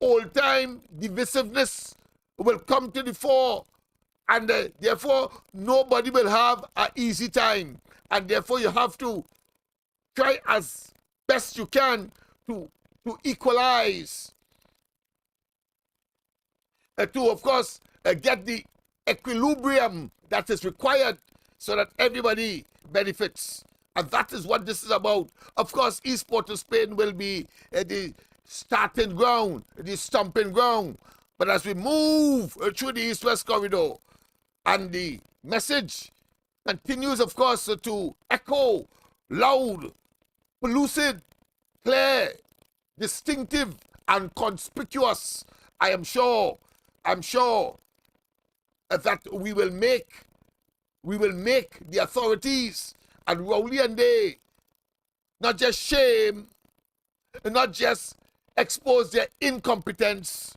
old-time divisiveness will come to the fore, and therefore nobody will have an easy time, and therefore you have to try as best you can to equalize, to of course get the equilibrium that is required so that everybody benefits. And that is what this is about. Of course, East Port of Spain will be the starting ground, the stomping ground. But as we move through the East-West Corridor, and the message continues, of course, to echo loud, pellucid, clear, distinctive, and conspicuous, I am sure that we will make the authorities and Rowley and they not just shame, not just expose their incompetence,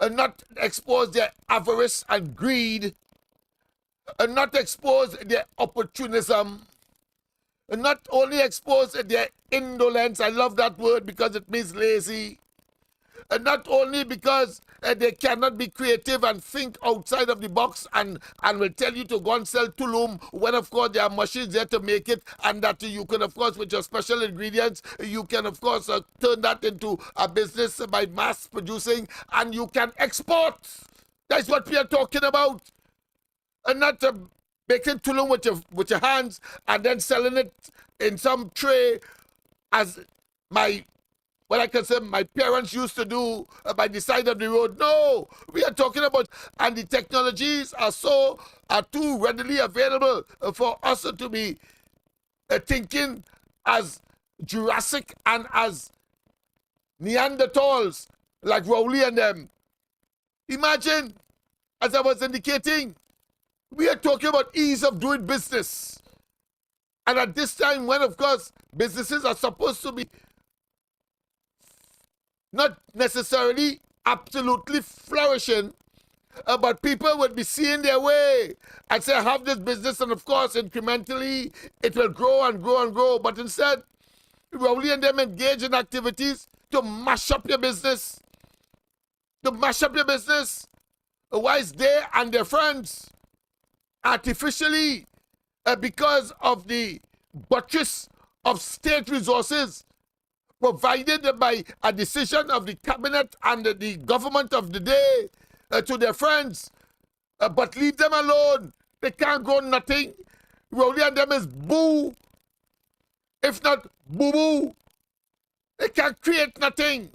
and not expose their avarice and greed, and not expose their opportunism, and not only expose their indolence. I love that word because it means lazy. And not only because they cannot be creative and think outside of the box and will tell you to go and sell tulum when, of course, there are machines there to make it, and that you can, of course, with your special ingredients, you can, of course, turn that into a business by mass producing, and you can export. That's what we are talking about. And not making tulum with your hands and then selling it in some tray as what I can say my parents used to do by the side of the road. No, we are talking about, and the technologies are too readily available for us to be thinking as Jurassic and as Neanderthals like Rowley and them. Imagine, as I was indicating, we are talking about ease of doing business. And at this time when, of course, businesses are supposed to be not necessarily absolutely flourishing, but people would be seeing their way and say, I have this business, and of course, incrementally, it will grow and grow and grow. But instead, Rowley and them engage in activities to mash up your business. Whilst they and their friends artificially, because of the buttress of state resources provided by a decision of the cabinet and the government of the day to their friends, but leave them alone. They can't grow nothing. Rowley and them is boo, if not boo-boo. They can't create nothing.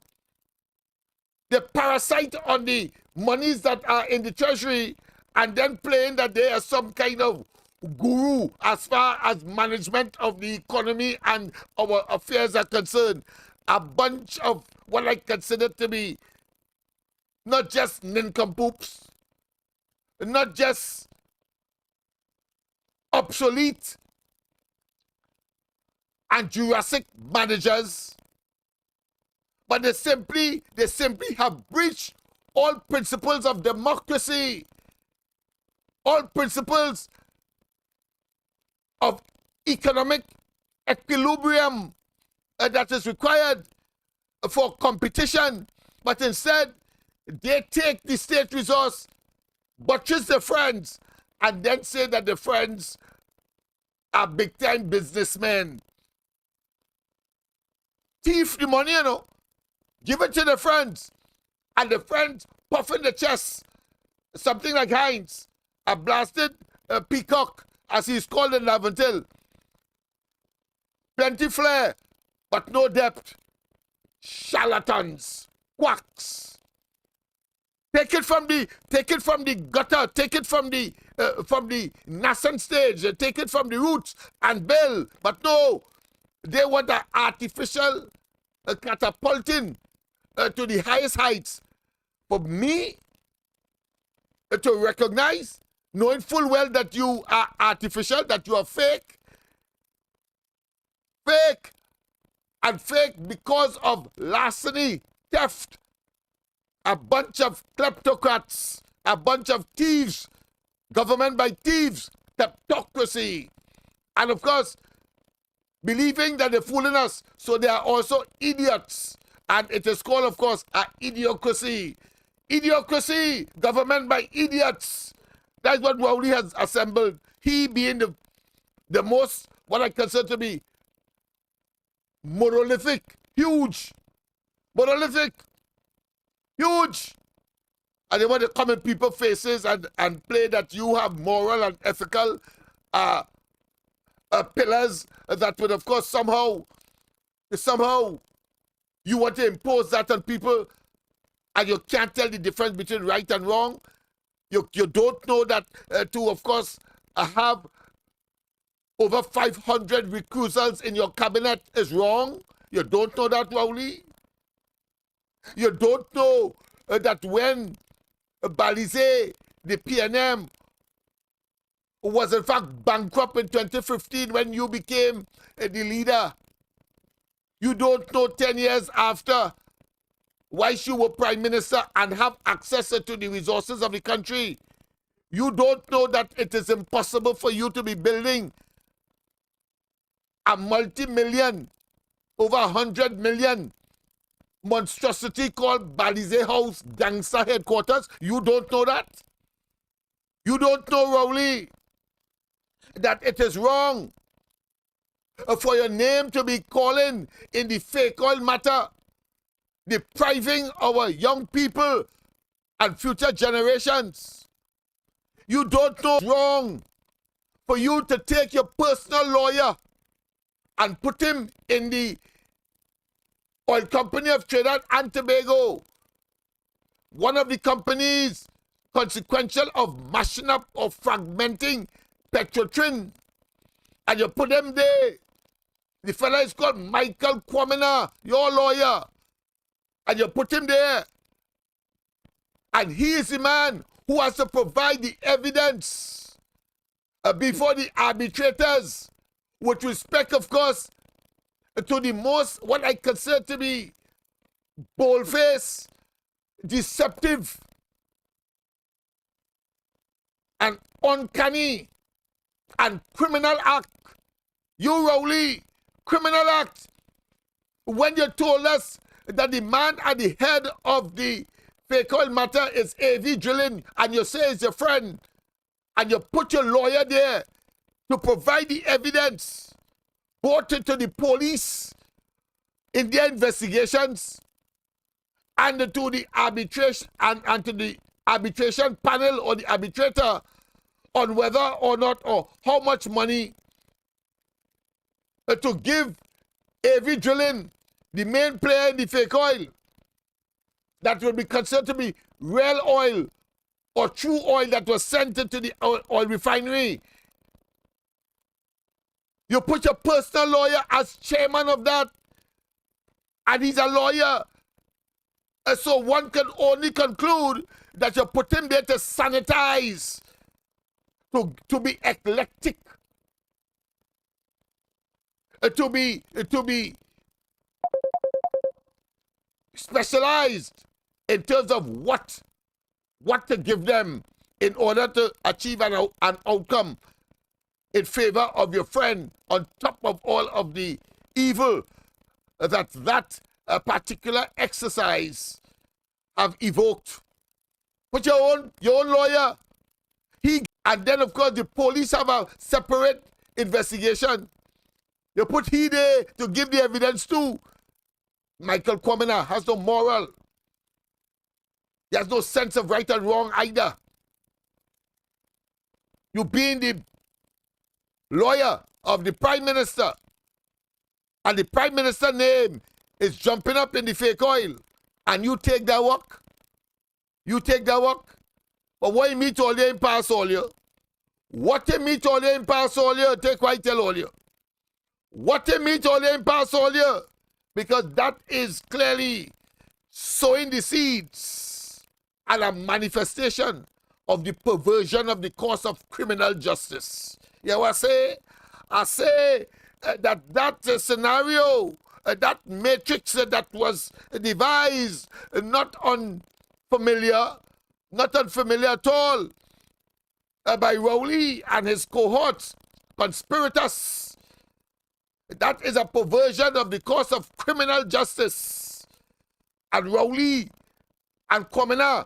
They parasite on the monies that are in the treasury and then claim that they are some kind of guru as far as management of the economy and our affairs are concerned. A bunch of what I consider to be not just nincompoops, not just obsolete and Jurassic managers, but they simply have breached all principles of democracy, all principles of economic equilibrium that is required for competition. But instead, they take the state resource, butchers the friends, and then say that the friends are big-time businessmen. Thief the money, you know. Give it to the friends. And the friends puff in the chest. Something like Heinz, a blasted peacock, as he's called in Laventille. Plenty flair, but no depth. Charlatans, quacks. Take it from the gutter, take it from the nascent stage, take it from the roots and build. But no, they want an artificial catapulting to the highest heights. For me to recognize, knowing full well that you are artificial, that you are fake, and fake because of larceny, theft, a bunch of kleptocrats, a bunch of thieves, government by thieves, kleptocracy, and of course, believing that they're fooling us, so they are also idiots. And it is called, of course, an idiocracy. Idiocracy, government by idiots. That's what Rowley has assembled. He being the most, what I consider to be, monolithic, huge, monolithic, huge. And they want to come in people's faces and play that you have moral and ethical pillars that would, of course, somehow you want to impose that on people, and you can't tell the difference between right and wrong. You don't know that to, of course, have over 500 recusals in your cabinet is wrong. You don't know that, Rowley. You don't know that when Balizé, the PNM, was in fact bankrupt in 2015 when you became the leader. You don't know 10 years after why she was prime minister and have access to the resources of the country. You don't know that it is impossible for you to be building a multi-million, over 100 million monstrosity called Balizé House gangster headquarters. You don't know that? You don't know, Rowley, that it is wrong for your name to be calling in the fake oil matter, depriving our young people and future generations. You don't know it's wrong for you to take your personal lawyer and put him in the oil company of Trinidad and Tobago, one of the companies consequential of mashing up or fragmenting Petrotrin, and you put him there. The fella is called Michael Kwamina, your lawyer, and you put him there. And he is the man who has to provide the evidence before the arbitrators, with respect, of course, to the most, what I consider to be bold-faced, deceptive, and uncanny, and criminal act. You, Rowley, criminal act. When you told us that the man at the head of the fake oil matter is AV Drilling, and you say it's your friend, and you put your lawyer there to provide the evidence, brought it to the police in their investigations, and to the arbitration and to the arbitration panel or the arbitrator on whether or not or how much money to give AV Drilling, the main player in the fake oil, that will be considered to be real oil or true oil that was sent into the oil refinery. You put your personal lawyer as chairman of that, and he's a lawyer So one can only conclude that you put him there to sanitize, to be eclectic, to be specialized in terms of what to give them in order to achieve an outcome in favor of your friend, on top of all of the evil that particular exercise have evoked. Put your own lawyer. And then of course the police have a separate investigation. You put he there to give the evidence too. Michael Kwamina has no moral. He has no sense of right and wrong either. You being the lawyer of the Prime Minister, and the Prime Minister name is jumping up in the fake oil, and you take that work? You take that work? But what you meet all you in pass all you? What you meet all you in pass all you? Take what I tell all you. What you meet all you in pass all you? Because that is clearly sowing the seeds and a manifestation of the perversion of the course of criminal justice. You know what I say? I say that scenario, that matrix that was devised, not unfamiliar at all, by Rowley and his cohorts, conspirators. That is a perversion of the course of criminal justice. And Rowley and Kwamina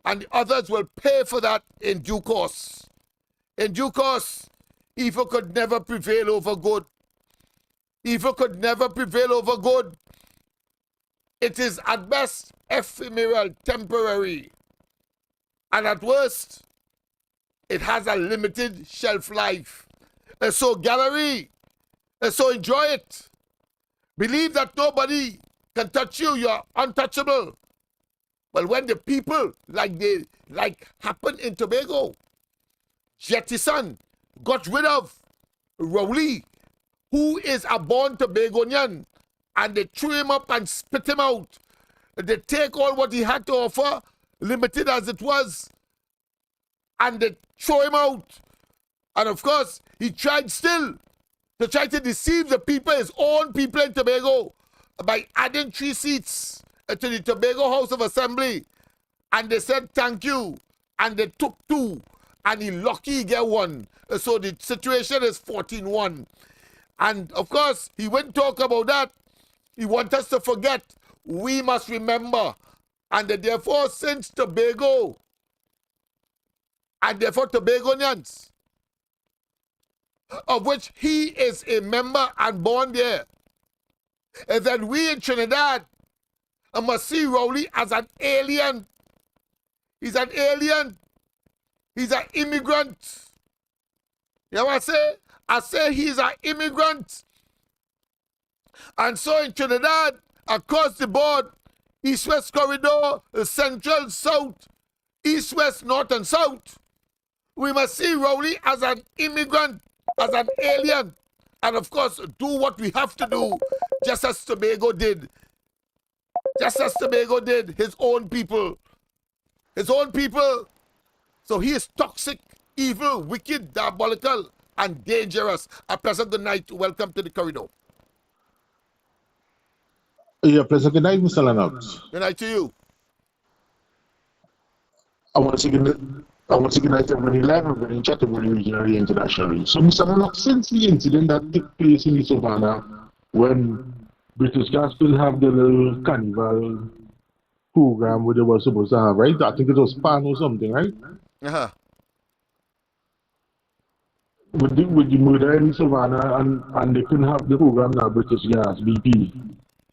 and the others will pay for that in due course. In due course, evil could never prevail over good. Evil could never prevail over good. It is at best ephemeral, temporary. And at worst, it has a limited shelf life. And so gallery, and so enjoy it. Believe that nobody can touch you. You're untouchable. But when the people, like happened in Tobago, jettison, got rid of Rowley, who is a born Tobagonian, and they threw him up and spit him out. They take all what he had to offer, limited as it was, and they throw him out. And of course, he tried still to try to deceive the people, his own people in Tobago, by adding 3 seats to the Tobago House of Assembly. And they said thank you. And they took 2. And he lucky he get 1. So the situation is 14-1. And of course, he wouldn't talk about that. He wants us to forget. We must remember. And therefore, since Tobago, and therefore Tobagonians, of which he is a member and born there, and that we in Trinidad must see Rowley as an alien. He's an alien. He's an immigrant. You know what I say? I say he's an immigrant. And so in Trinidad, across the board, east-west corridor, central, south, east-west, north, and south, we must see Rowley as an immigrant, as an alien, and of course do what we have to do, just as Tobago did. Just as Tobago did, his own people. His own people. So he is toxic, evil, wicked, diabolical, and dangerous. A pleasant good night. Welcome to the corridor. Yeah, pleasant good night, Mr. Lennox. Good night to you. I want to say good night to everyone live and chatting regionally and internationally. So, Mr. Lennox, since the incident that took place in the Savannah, when British Gas still have the little Carnival program where they were supposed to have, right? I think it was PAN or something, right? Uh-huh. With the murder in Savannah and they couldn't have the program now, British Gas, BP.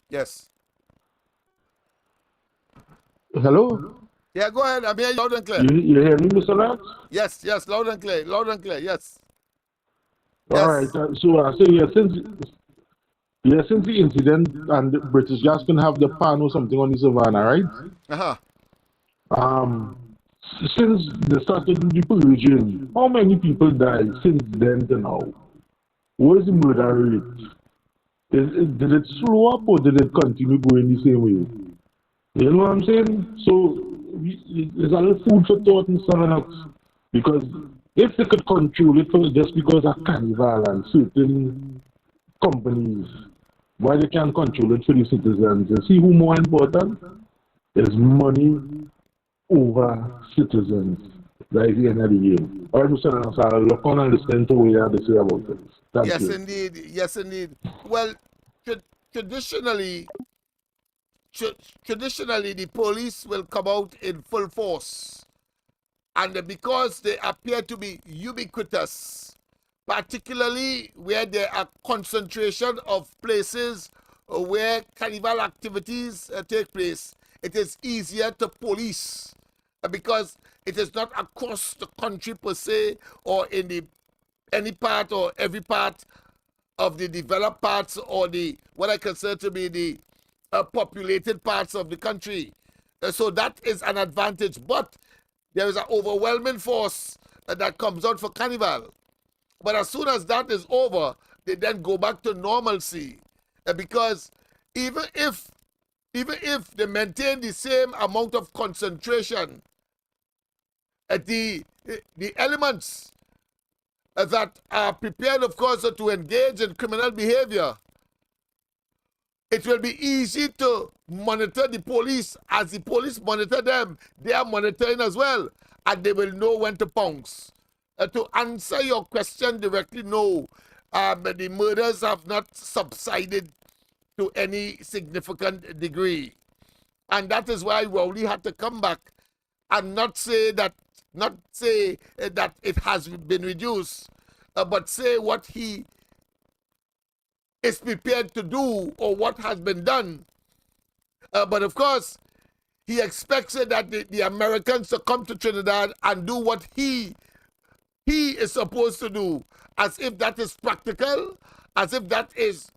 Yes. Hello? Yeah, go ahead. I'm here loud and clear. You hear me, Mr. Lennox? Yes, loud and clear. Loud and clear, yes. All right. So I say, since the incident and the British Gas can have the pan or something on the Savannah, right? Uh-huh. Since they started the purging, how many people died since then to now? What is the murder rate? Did it slow up or did it continue going the same way? You know what I'm saying? So there's a little food for thought in Southern Ox. Because if they could control it just because of Carnival and certain companies, why they can't control it for the citizens? You see who more important? Is money over citizens. That is the end of the game. All right, Mr. Nassar, look on and listen to what you have to say about this. Thank Yes, you. indeed. Yes, indeed. Well, traditionally, traditionally, the police will come out in full force. And because they appear to be ubiquitous, particularly where there are concentration of places where carnival activities take place, it is easier to police because it is not across the country per se or in any part or every part of the developed parts or the what I consider to be the populated parts of the country. So that is an advantage, but there is an overwhelming force that comes out for Carnival. But as soon as that is over, they then go back to normalcy because even if they maintain the same amount of concentration, the elements that are prepared, of course, to engage in criminal behavior, it will be easy to monitor the police. As the police monitor them, they are monitoring as well, and they will know when to pounce. To answer your question directly, no, the murders have not subsided to any significant degree. And that is why Rowley had to come back and not say that it has been reduced, but say what he is prepared to do or what has been done. But of course, he expects that the Americans to come to Trinidad and do what he is supposed to do, as if that is practical, as if that is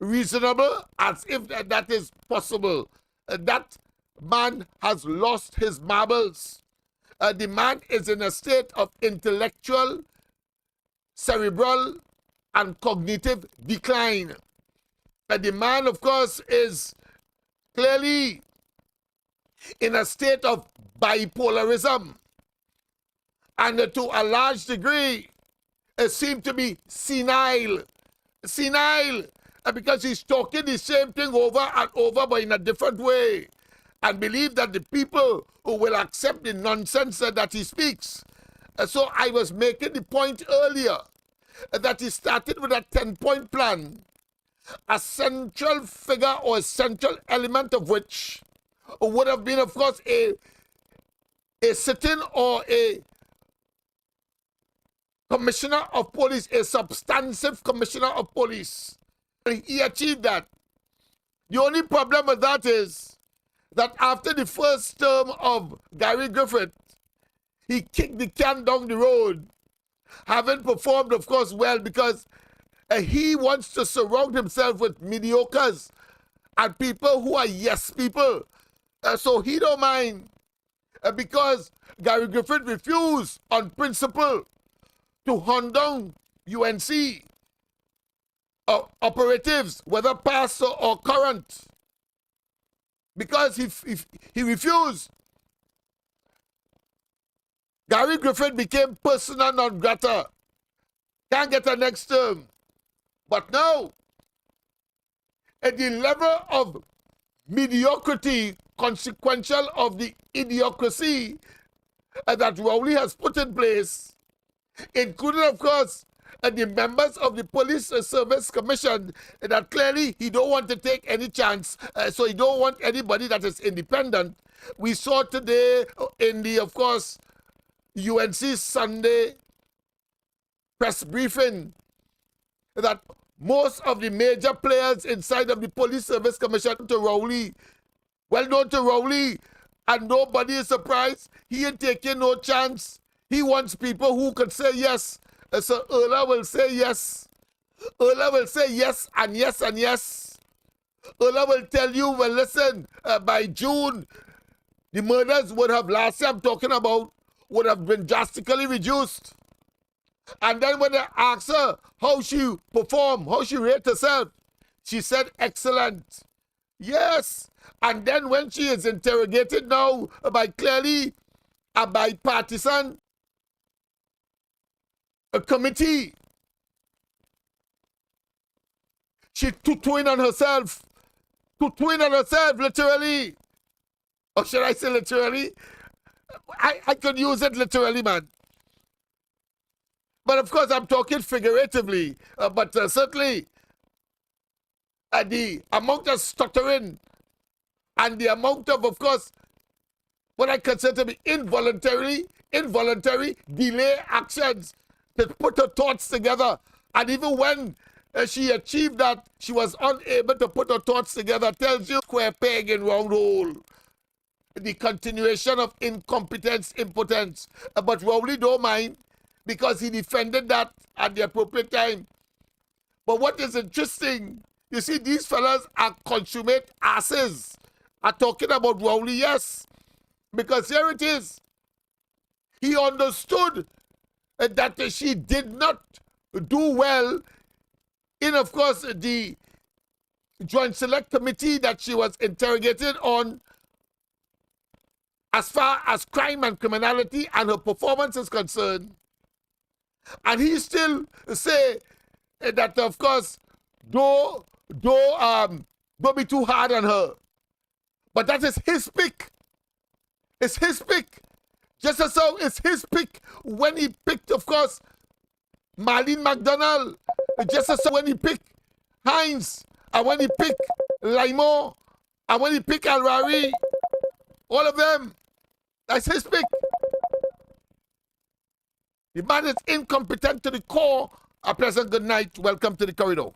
reasonable, as if that is possible. That man has lost his marbles. The man is in a state of intellectual, cerebral, and cognitive decline. The man, of course, is clearly in a state of bipolarism, and to a large degree seem to be senile, because he's talking the same thing over and over but in a different way, and believe that the people who will accept the nonsense that he speaks. So I was making the point earlier that he started with a 10-point plan, a central figure or a central element of which would have been, of course, a sitting or a commissioner of police, a substantive commissioner of police. He achieved that. The only problem with that is that after the first term of Gary Griffith, he kicked the can down the road, having performed, of course, well, because he wants to surround himself with mediocres and people who are yes people. So he don't mind, because Gary Griffith refused on principle to hunt down UNC operatives, whether past or current, because he refused. Gary Griffith became persona non grata. Can't get a next term. But now, at the level of mediocrity consequential of the idiocracy that Rowley has put in place, including, of course, the members of the Police Service Commission, that clearly he don't want to take any chance, so he don't want anybody that is independent. We saw today in the, of course, UNC Sunday press briefing that most of the major players inside of the Police Service Commission to Rowley, well known to Rowley, and nobody is surprised. He ain't taking no chance. He wants people who could say yes. So Erla will say yes. Erla will say yes and yes and yes. Erla will tell you, well, listen, by June, the murders would have, last year I'm talking about, would have been drastically reduced. And then when they asked her how she performed, how she rated herself, she said excellent. Yes. And then when she is interrogated now by clearly a bipartisan committee, she tutoing on herself, literally. Or should I say literally? I could use it literally, man. But of course, I'm talking figuratively. But certainly, the amount of stuttering and the amount of course, what I consider to be involuntary delay actions to put her thoughts together. And even when she achieved that, she was unable to put her thoughts together. Tells you square peg in round hole. The continuation of incompetence, impotence. But Rowley don't mind because he defended that at the appropriate time. But what is interesting, you see, these fellas are consummate asses. Are talking about Rowley, yes. Because here it is. He understood that she did not do well in, of course, the Joint Select Committee that she was interrogated on as far as crime and criminality and her performance is concerned. And he still say that, of course, don't be too hard on her. But that is his pick. It's his pick. Just as so it's his pick when he picked, of course, Marlene McDonald. Just as so when he picked Hines, and when he picked Limo, and when he picked Al-Rari, all of them, that's his pick. The man is incompetent to the core. A pleasant good night. Welcome to the corridor.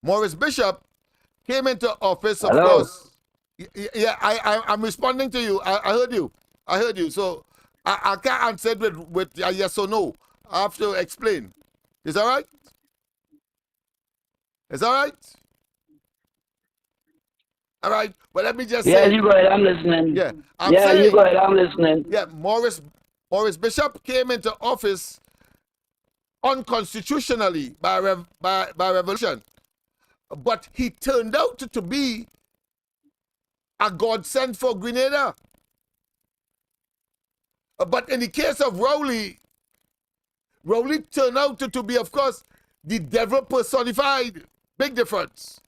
Maurice Bishop came into office, of course. Yeah, I'm responding to you. I heard you. I heard you. So I can't answer it with a yes or no. I have to explain. Is that right? Is that right? All right. Well, let me just say. Yeah, you go ahead. I'm listening. Yeah. You go ahead. I'm listening. Yeah, Maurice Bishop came into office unconstitutionally by revolution. But he turned out to be a godsend for Grenada. But in the case of Rowley turned out to be, of course, the devil personified. Big difference.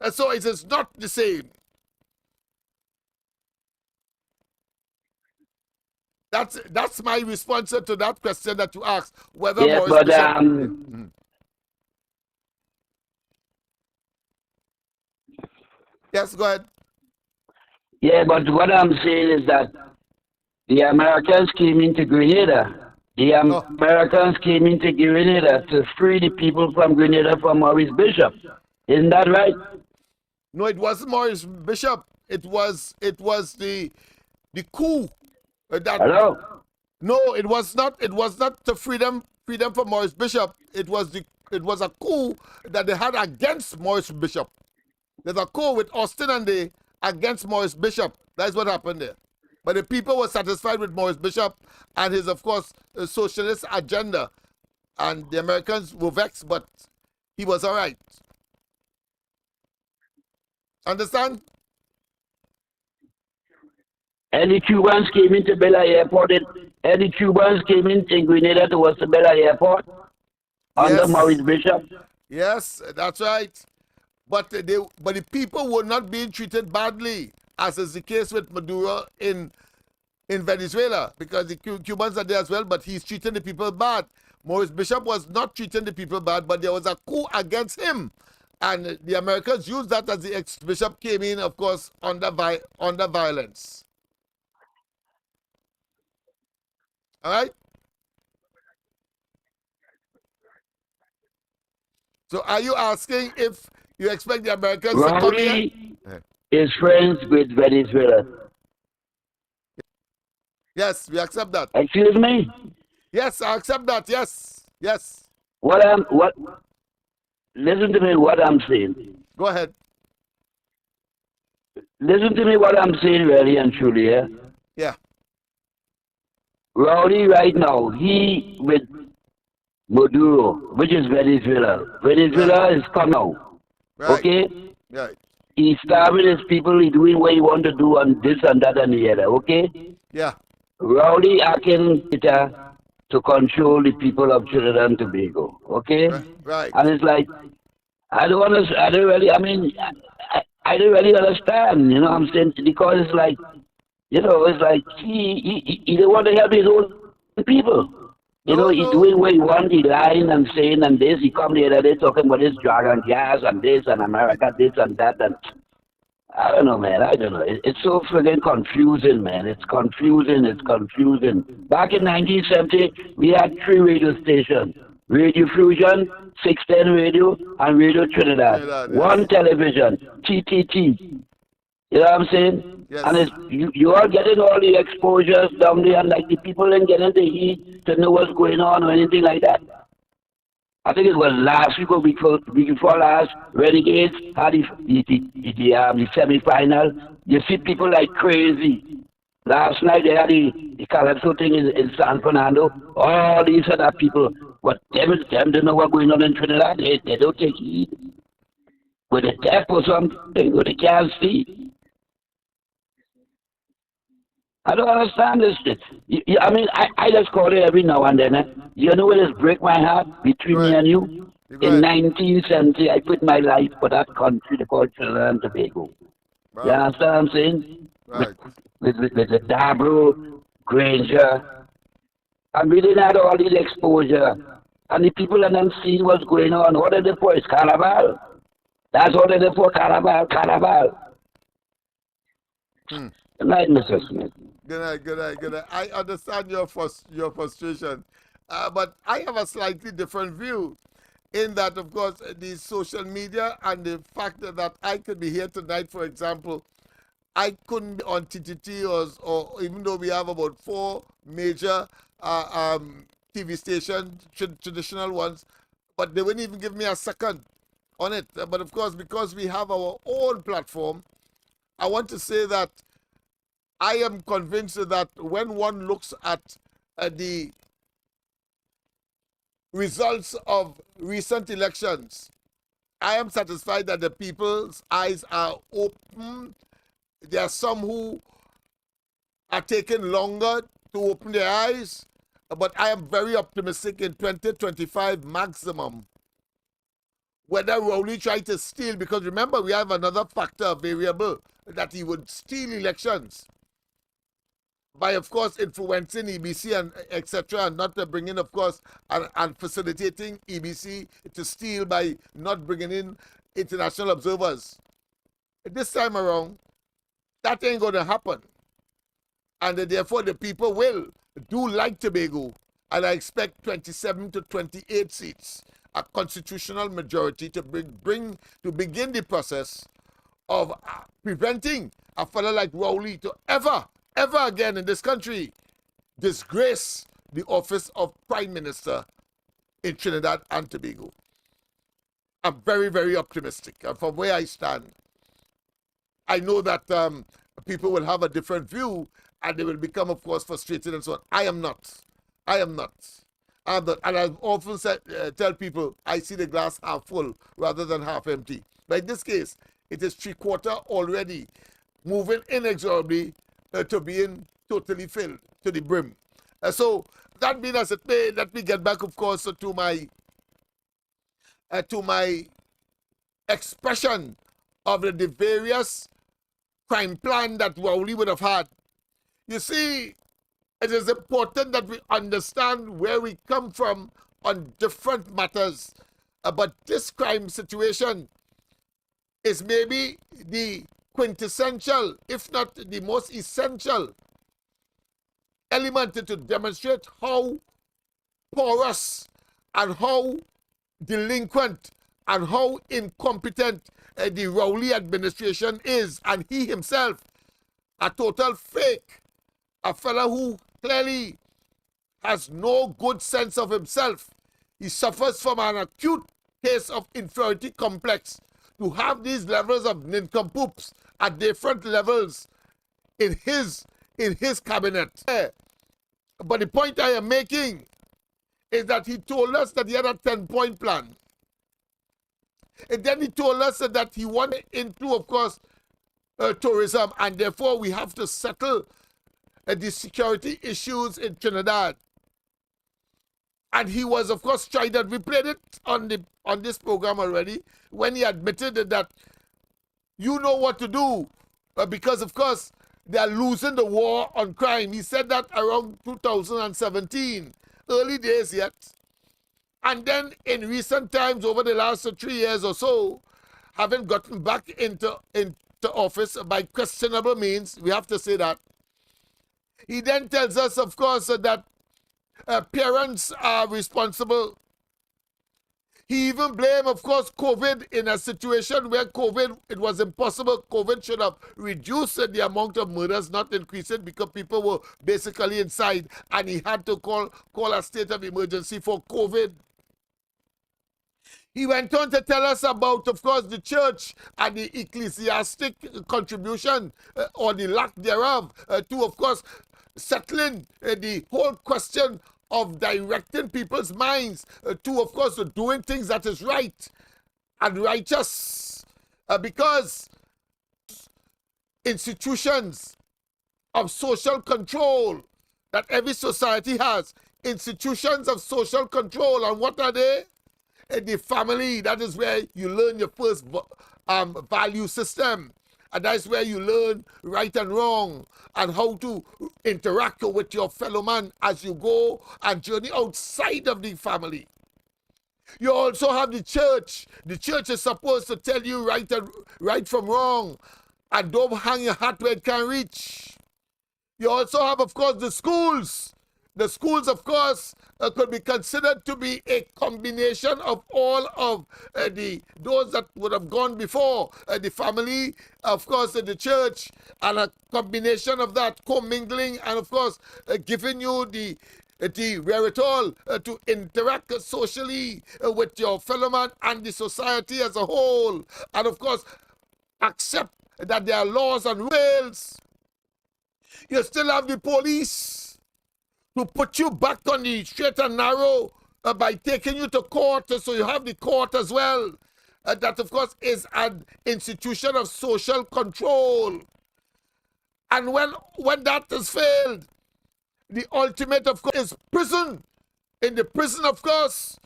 And so it is not the same. That's my response to that question that you asked. Whether yeah, Maurice but Bishop... Yes, go ahead. Yeah, but what I'm saying is that the Americans came into Grenada. Americans came into Grenada to free the people from Grenada from Maurice Bishop. Isn't that right? No, it wasn't Maurice Bishop. It was the coup. Hello? No, it was not. It was not the freedom for Maurice Bishop. It was a coup that they had against Maurice Bishop. There's a coup with Austin and they against Maurice Bishop. That's what happened there. But the people were satisfied with Maurice Bishop and his, of course, socialist agenda. And the Americans were vexed, but he was all right. Understand? And the Cubans came into Bella Airport. And the Cubans came into Grenada towards the Bella Airport under Maurice Bishop. Yes, that's right. But the people were not being treated badly, as is the case with Maduro in Venezuela, because the Cubans are there as well, but he's treating the people bad. Maurice Bishop was not treating the people bad, but there was a coup against him. And the Americans used that as the ex-bishop came in, of course, under violence. All right? So are you asking if you expect the Americans to come here? Is friends with Venezuela. Yes, we accept that. Excuse me? Yes, I accept that. Yes. Yes. Listen to me what I'm saying. Go ahead. Listen to me what I'm saying really and truly, yeah? Yeah. Rowley right now, he with Maduro, which is Venezuela. Venezuela is coming out. Right. Okay? Right. He's starving his people, he's doing what he want to do on this and that and the other, okay? Yeah. Rowley acting to control the people of Trinidad and Tobago, okay? Right. And it's like, I don't really understand, you know what I'm saying? Because it's like, you know, it's like he don't want to help his own people. You know, he's doing what he wants, he lying and saying and this, he come the other day talking about this dragon gas and this and America, this and that, and I don't know, man, I don't know. It's so friggin' confusing, man. It's confusing. Back in 1970, we had 3 radio stations. Radio Fusion, 610 Radio, and Radio Trinidad. One television, TTT. You know what I'm saying? Yes. And you are getting all the exposures down there, and like the people ain't getting the heat to know what's going on or anything like that. I think it was last week or week before last, Renegades had the semi-final. You see people like crazy. Last night they had the Calypso thing in San Fernando. All these other people, what them don't know what's going on in Trinidad. They don't take heed. With a deaf or something, or they can't see. I don't understand this shit. I mean, I just call it every now and then. You know what just break my heart between me and you? In 1970, I put my life for that country called Trinidad and Tobago. Right. You understand what I'm saying? Right. With the Dabro, Granger. And we didn't have all this exposure. And the people and them see what's going on. What are they for? It's Carnival. That's what they're for, Carnival. Good night, Mr. Smith. Good night. I understand your frustration, but I have a slightly different view in that, of course, the social media and the fact that I could be here tonight, for example, I couldn't be on TTT or even though we have about 4 major TV stations, traditional ones, but they wouldn't even give me a second on it. But of course, because we have our own platform, I want to say that I am convinced that when one looks at the results of recent elections, I am satisfied that the people's eyes are open. There are some who are taking longer to open their eyes, but I am very optimistic in 2025 maximum. Whether Rowley tried to steal, because remember, we have another factor, variable, that he would steal elections by, of course, influencing EBC and etc., and not bringing, of course, and facilitating EBC to steal by not bringing in international observers. This time around, that ain't going to happen. And therefore, the people will do like Tobago, and I expect 27 to 28 seats, a constitutional majority to begin the process of preventing a fellow like Rowley to ever again in this country disgrace the office of Prime Minister in Trinidad and Tobago. I'm very, very optimistic. And from where I stand, I know that people will have a different view and they will become, of course, frustrated and so on. I am not. And I've often tell people, I see the glass half full rather than half empty. But in this case, it is 3/4 already, moving inexorably to being totally filled to the brim. So that being as it may, let me get back, of course, to my expression of the various crime plan that Rowley would have had. You see, it is important that we understand where we come from on different matters. But this crime situation is maybe the quintessential, if not the most essential element to demonstrate how porous and how delinquent and how incompetent the Rowley administration is, and he himself, a total fake, a fellow who clearly has no good sense of himself. He suffers from an acute case of inferiority complex to have these levels of nincompoops at different levels in his cabinet. But the point I am making is that he told us that he had a 10-point plan. And then he told us that he wanted into, of course, tourism, and therefore we have to settle the security issues in Trinidad. And he was, of course, trying that. We played it on this program already when he admitted that you know what to do because, of course, they are losing the war on crime. He said that around 2017, early days yet. And then in recent times, over the last 3 years or so, having gotten back into office by questionable means, we have to say that. He then tells us, of course, that parents are responsible. He even blamed, of course, COVID in a situation where COVID, it was impossible. COVID should have reduced the amount of murders, not increase it, because people were basically inside, and he had to call a state of emergency for COVID. He went on to tell us about, of course, the church and the ecclesiastic contribution, or the lack thereof, to, of course, settling the whole question of directing people's minds to, of course, doing things that is right and righteous. Because institutions of social control that every society has, institutions of social control, and what are they? The family, that is where you learn your first value system. And that's where you learn right and wrong and how to interact with your fellow man as you go and journey outside of the family. You also have the church. The church is supposed to tell you right from wrong, and don't hang your hat where it can reach. You also have, of course, the schools. The schools, of course, could be considered to be a combination of all of those that would have gone before. The family, of course, the church, and a combination of that commingling, and, of course, giving you the wherewithal to interact socially with your fellow man and the society as a whole. And, of course, accept that there are laws and rules. You still have the police to put you back on the straight and narrow by taking you to court. So you have the court as well. That, of course, is an institution of social control. And when that has failed, the ultimate, of course, is prison. In the prison, of course,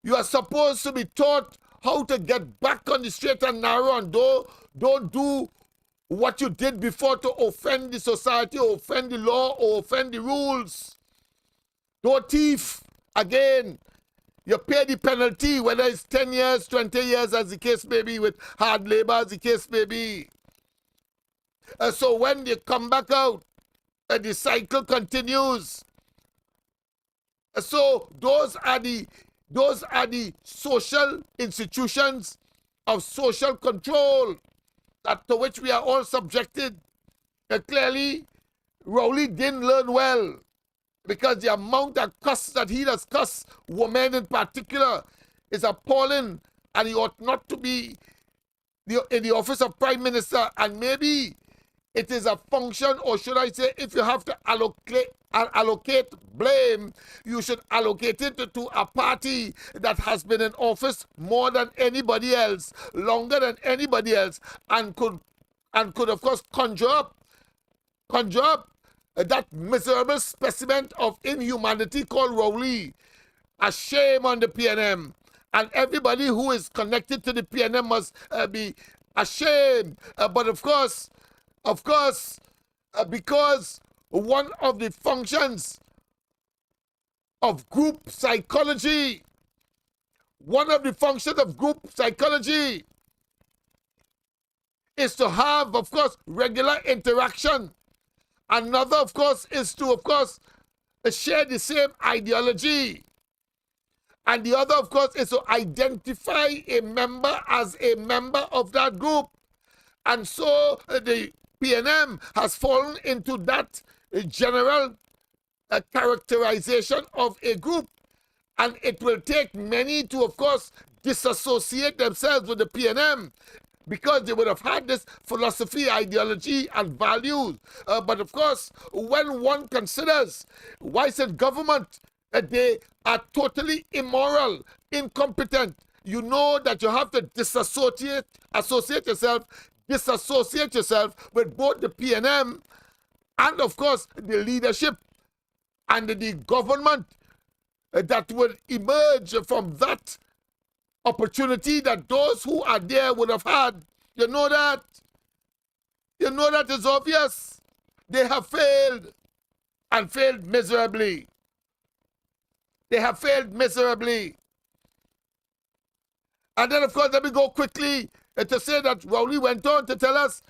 you are supposed to be taught how to get back on the straight and narrow, and don't do what you did before to offend the society, or offend the law, or offend the rules. Don't thief again. You pay the penalty, whether it's 10 years, 20 years, as the case may be, with hard labor, as the case may be. So when you come back out, the cycle continues. So those are the social institutions of social control to which we are all subjected. Clearly, Rowley didn't learn well, because the amount of cuss that he does cuss women in particular is appalling, and he ought not to be in the office of Prime Minister. And maybe it is a function, or should I say, if you have to allocate blame, you should allocate it to a party that has been in office more than anybody else, longer than anybody else, and could of course conjure up that miserable specimen of inhumanity called Rowley. A shame on the PNM, and everybody who is connected to the PNM must be ashamed. But of course, because one of the functions of group psychology, is to have, of course, regular interaction. Another, of course, is to, of course, share the same ideology. And the other, of course, is to identify a member as a member of that group. And so the PNM has fallen into that general characterization of a group. And it will take many to, of course, disassociate themselves with the PNM, because they would have had this philosophy, ideology, and values. But of course, when one considers why said government, they are totally immoral, incompetent, you know that you have to disassociate yourself with both the PNM and, of course, the leadership and the government that will emerge from that opportunity that those who are there would have had. You know that. You know that is obvious. They have failed and failed miserably. They have failed miserably. And then, of course, let me go quickly to say that Rowley went on to tell us,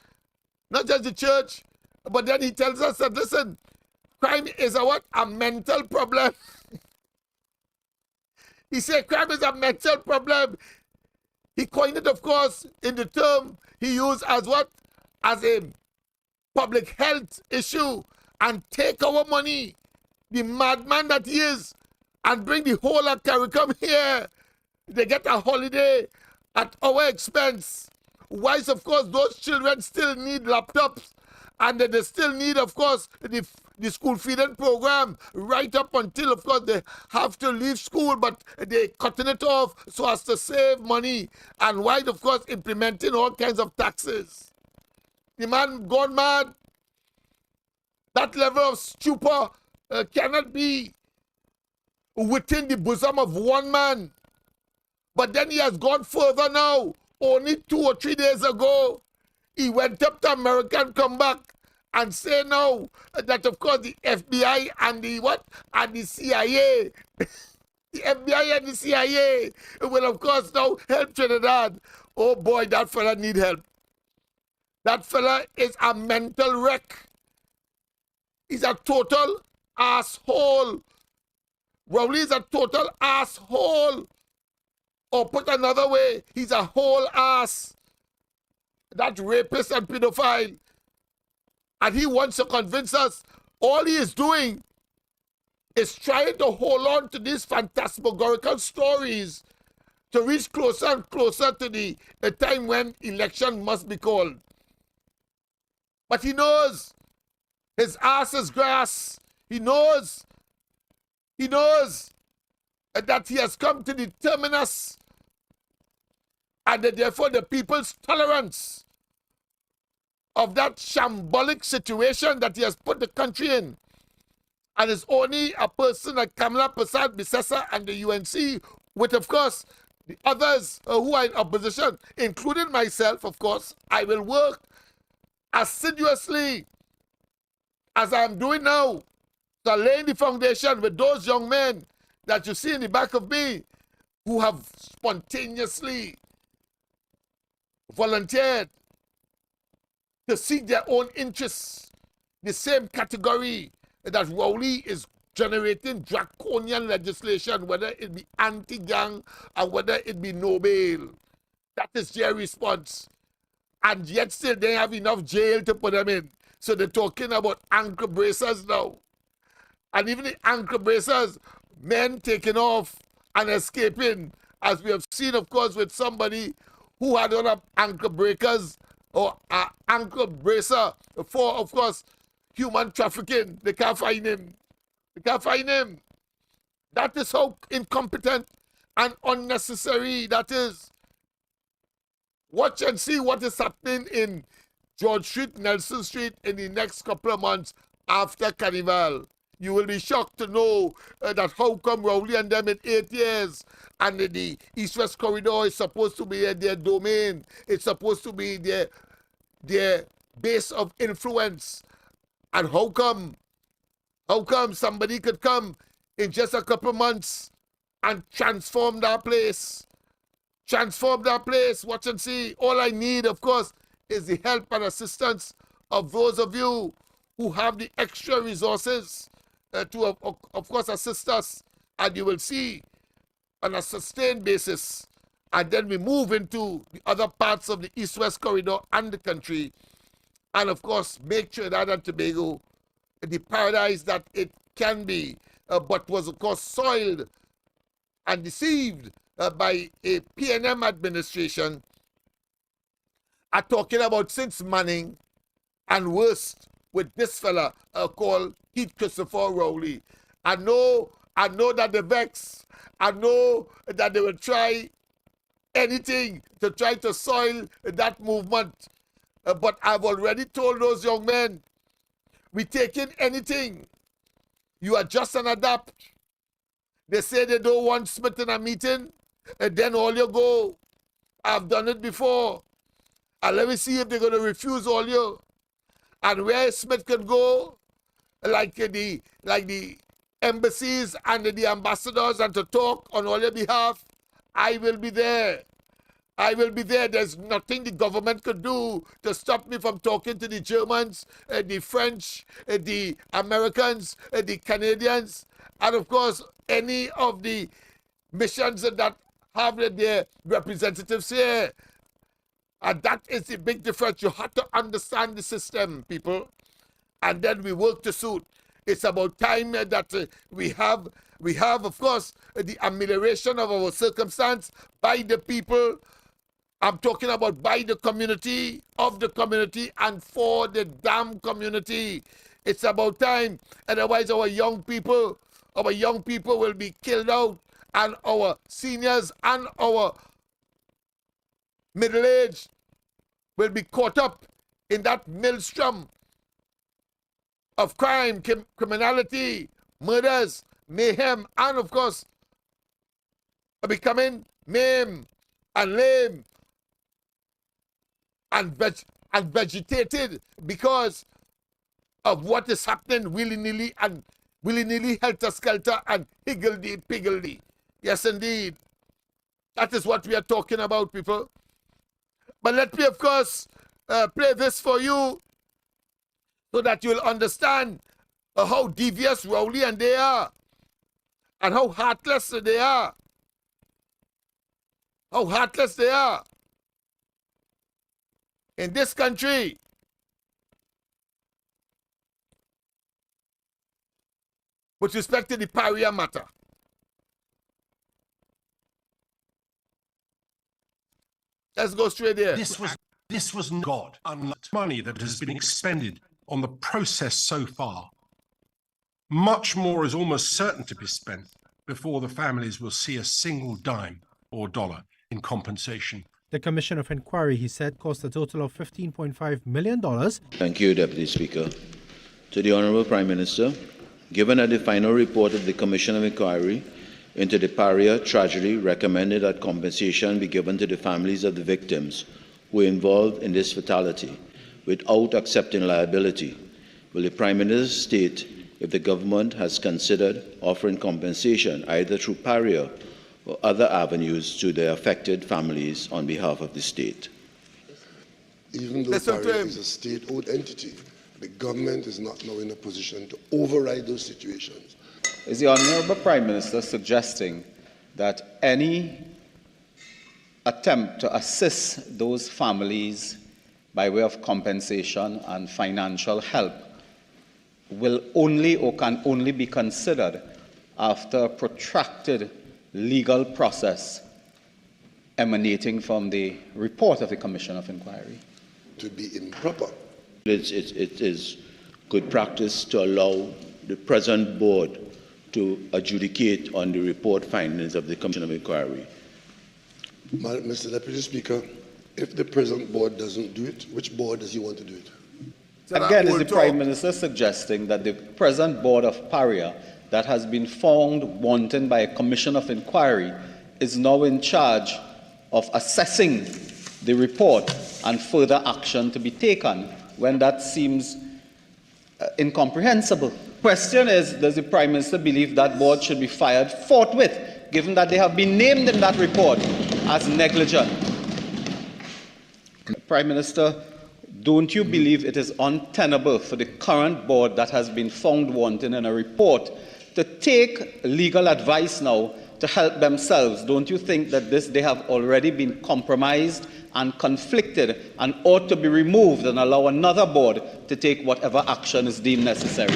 not just the church, but then he tells us that, listen, crime is a what? A mental problem. He said crime is a mental problem. He coined it, of course, in the term he used as what? As a public health issue. And take our money, the madman that he is, and bring the whole of CARICOM here. They get a holiday at our expense. Whilst, of course, those children still need laptops, and they still need, of course, the school feeding program right up until, of course, they have to leave school, but they're cutting it off so as to save money. And while, of course, implementing all kinds of taxes. The man gone mad. That level of stupor cannot be within the bosom of one man. But then he has gone further now. Only 2 or 3 days ago, he went up to America and come back and say now that, of course, the FBI and the what? And the CIA, the FBI and the CIA will, of course, now help Trinidad. Oh boy, that fella need help. That fella is a mental wreck. He's a total asshole. Rowley is a total asshole. Or put another way, he's a whole ass. That rapist and pedophile. And he wants to convince us all he is doing is trying to hold on to these phantasmagorical stories to reach closer and closer to the time when election must be called. But he knows his ass is grass. He knows that he has come to the terminus, and that therefore the people's tolerance of that shambolic situation that he has put the country in, and it's only a person like Kamala Prasad Bisesa and the UNC, with, of course, the others who are in opposition, including myself, of course. I will work assiduously, as I am doing now, to lay the foundation with those young men that you see in the back of me who have spontaneously volunteered to seek their own interests, the same category that Rowley is generating draconian legislation, whether it be anti-gang or whether it be no bail. That is their response. And yet still they have enough jail to put them in. So they're talking about ankle bracers now. And even the ankle bracers, men taking off and escaping, as we have seen, of course, with somebody who had on ankle breakers or an ankle bracer for, of course, human trafficking. They can't find him. They can't find him. That is how incompetent and unnecessary that is. Watch and see what is happening in George Street, Nelson Street in the next couple of months after Carnival. You will be shocked to know that how come Rowley and them in 8 years and the East-West Corridor is supposed to be their domain. It's supposed to be their base of influence. And how come somebody could come in just a couple of months and transform that place? Transform that place. Watch and see. All I need, of course, is the help and assistance of those of you who have the extra resources to, of course, assist us. And you will see on a sustained basis. And then we move into the other parts of the East-West Corridor and the country. And, of course, make Trinidad and Tobago the paradise that it can be, but was, of course, soiled and deceived by a PNM administration. I'm talking about since Manning, and worst with this fella called Keith Christopher Rowley. I know that they vex. I know that they will try anything to try to soil that movement. But I've already told those young men, we take in anything. You adjust and adapt. They say they don't want Smith in a meeting, and then all you go. I've done it before. And let me see if they're going to refuse all you. And where Smith can go, like the embassies and the ambassadors, and to talk on all your behalf, I will be there. I will be there. There's nothing the government could do to stop me from talking to the Germans, the French, the Americans, the Canadians, and of course, any of the missions that have their representatives here. And that is the big difference. You have to understand the system, people, and then we work to suit. It's about time that we have, of course, the amelioration of our circumstance by the people. I'm talking about by the community, of the community, and for the damn community. It's about time. Otherwise, our young people will be killed out, and our seniors and our middle-aged will be caught up in that maelstrom of crime, criminality, murders, mayhem, and of course, becoming maimed and lame and vegetated because of what is happening willy-nilly, helter-skelter, and higgledy-piggledy. Yes, indeed. That is what we are talking about, people. But let me, of course, play this for you so that you'll understand how devious Rowley and they are, and how heartless they are. How heartless they are. In this country, with respect to the Paria matter. Let's go straight there. This was God, unlike money that has been expended on the process so far. Much more is almost certain to be spent before the families will see a single dime or dollar in compensation. The Commission of Inquiry, he said, cost a total of $15.5 million. Thank you, Deputy Speaker. To the Honourable Prime Minister, given that the final report of the Commission of Inquiry into the Paria tragedy recommended that compensation be given to the families of the victims who were involved in this fatality without accepting liability, will the Prime Minister state if the government has considered offering compensation either through Paria or other avenues to the affected families on behalf of the state? Even though Paria is a state-owned entity, the government is not now in a position to override those situations. Is the Honourable Prime Minister suggesting that any attempt to assist those families by way of compensation and financial help will only or can only be considered after a protracted legal process emanating from the report of the Commission of Inquiry? To be improper. It is good practice to allow the present board to adjudicate on the report findings of the Commission of Inquiry. Mr. Deputy Speaker, if the present board doesn't do it, which board does he want to do it? Again, is the Prime Minister suggesting that the present board of Paria that has been found wanting by a Commission of Inquiry is now in charge of assessing the report and further action to be taken, when that seems incomprehensible? Question is, does the Prime Minister believe that board should be fired forthwith, given that they have been named in that report as negligent? Prime Minister, don't you believe it is untenable for the current board that has been found wanting in a report to take legal advice now to help themselves? Don't you think that they have already been compromised and conflicted and ought to be removed and allow another board to take whatever action is deemed necessary?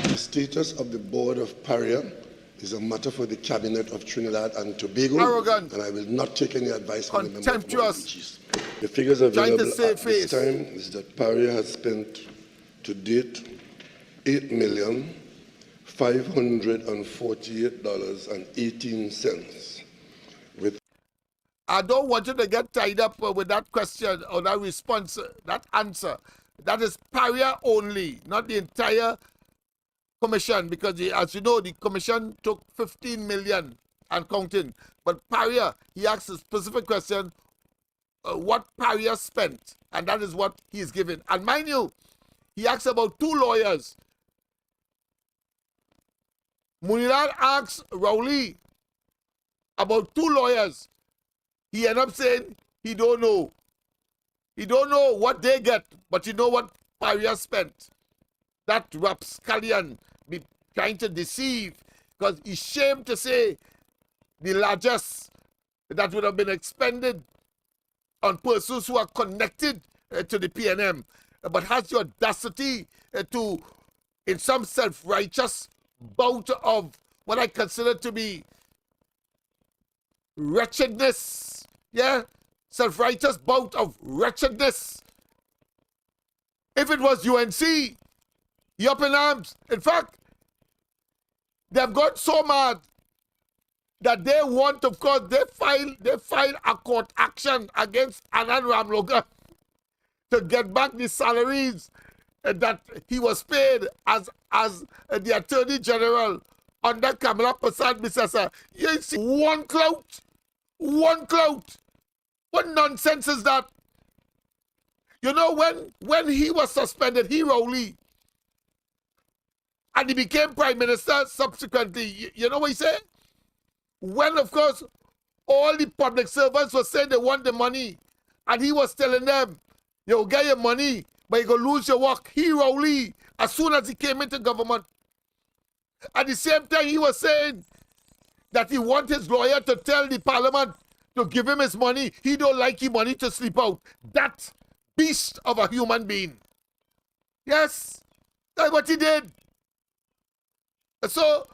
The status of the board of Paria is a matter for the Cabinet of Trinidad and Tobago, arrogant, and I will not take any advice from the member of contemptuous. The figures available at this face. time is that Paria has spent to date $8,548.18, with I don't want you to get tied up with that question or that response, that answer. That is Paria only, not the entire commission, because as you know, the commission took 15 million and counting. But Paria, he asked a specific question, what Paria spent, and that is what he is given. And mind you, he asked about 2 lawyers. Munilar asked Rowley about 2 lawyers. He ended up saying he don't know. He don't know what they get, but you know what Paria spent. That rapscallion be trying to deceive, because he's ashamed to say the largest that would have been expended on persons who are connected to the PNM, but has the audacity to, in some self-righteous bout of what I consider to be wretchedness, yeah, self-righteous bout of wretchedness. If it was UNC, he up in arms. In fact, they've got so mad that they want, of course, they file a court action against Anand Ramloga to get back the salaries that he was paid as the Attorney General under Kamala Prasad Bisasa. You see, one clout. What nonsense is that? You know, when he was suspended, he Rowley, and he became Prime Minister subsequently, you know what he said? When, of course, all the public servants were saying they want the money, and he was telling them, you'll get your money, but you're going to lose your work. He Rowley, as soon as he came into government. At the same time, he was saying that he wants his lawyer to tell the parliament to give him his money. He don't like his money to sleep out. That beast of a human being. Yes, that's what he did. So,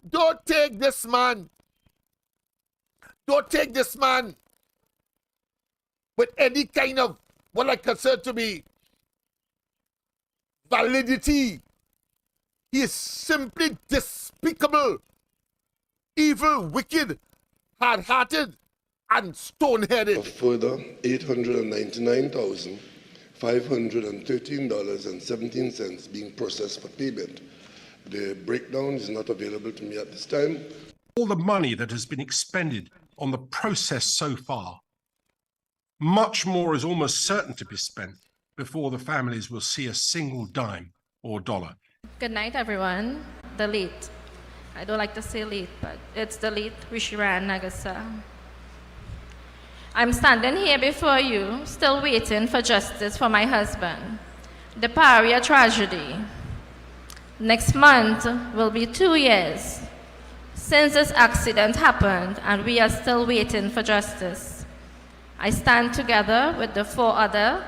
don't take this man with any kind of what I consider to be validity. He is simply despicable, evil, wicked, hard-hearted, and stone-headed. A further $899,513.17 being processed for payment. The breakdown is not available to me at this time. All the money that has been expended on the process so far, much more is almost certain to be spent before the families will see a single dime or dollar. Good night, everyone. The late. I don't like to say late, but it's the late Rishiran Nagasa. I'm standing here before you, still waiting for justice for my husband. The Paria tragedy. Next month will be 2 years since this accident happened, and we are still waiting for justice. I stand together with the 4 other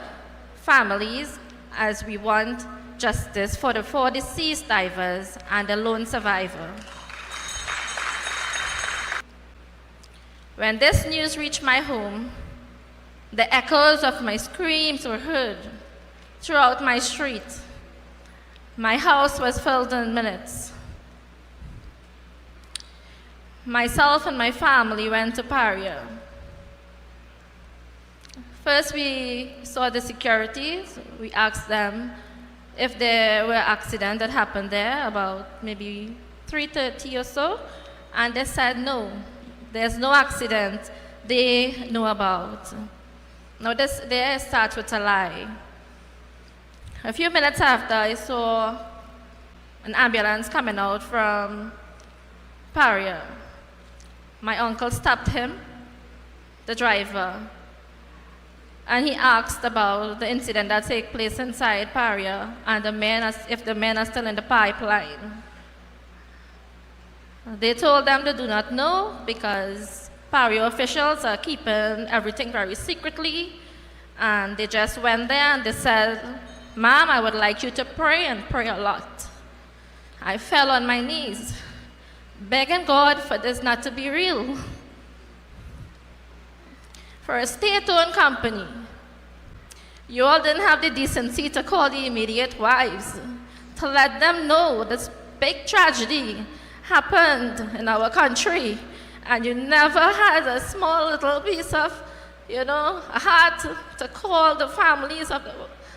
families as we want justice for the 4 deceased divers and the lone survivor. When this news reached my home, the echoes of my screams were heard throughout my street. My house was filled in minutes. Myself and my family went to Paria. First, we saw the securities. We asked them if there were accidents that happened there, about maybe 3:30 or so, and they said no, there's no accident they know about. Now this there starts with a lie. A few minutes after, I saw an ambulance coming out from Paria. My uncle stopped him, the driver, and he asked about the incident that took place inside Paria and if the men are still in the pipeline. They told them they do not know because Paria officials are keeping everything very secretly, and they just went there and they said, "Ma'am, I would like you to pray and pray a lot." I fell on my knees, begging God for this not to be real. For a state-owned company, you all didn't have the decency to call the immediate wives to let them know this big tragedy happened in our country and you never had a small little piece of, a heart to call the families of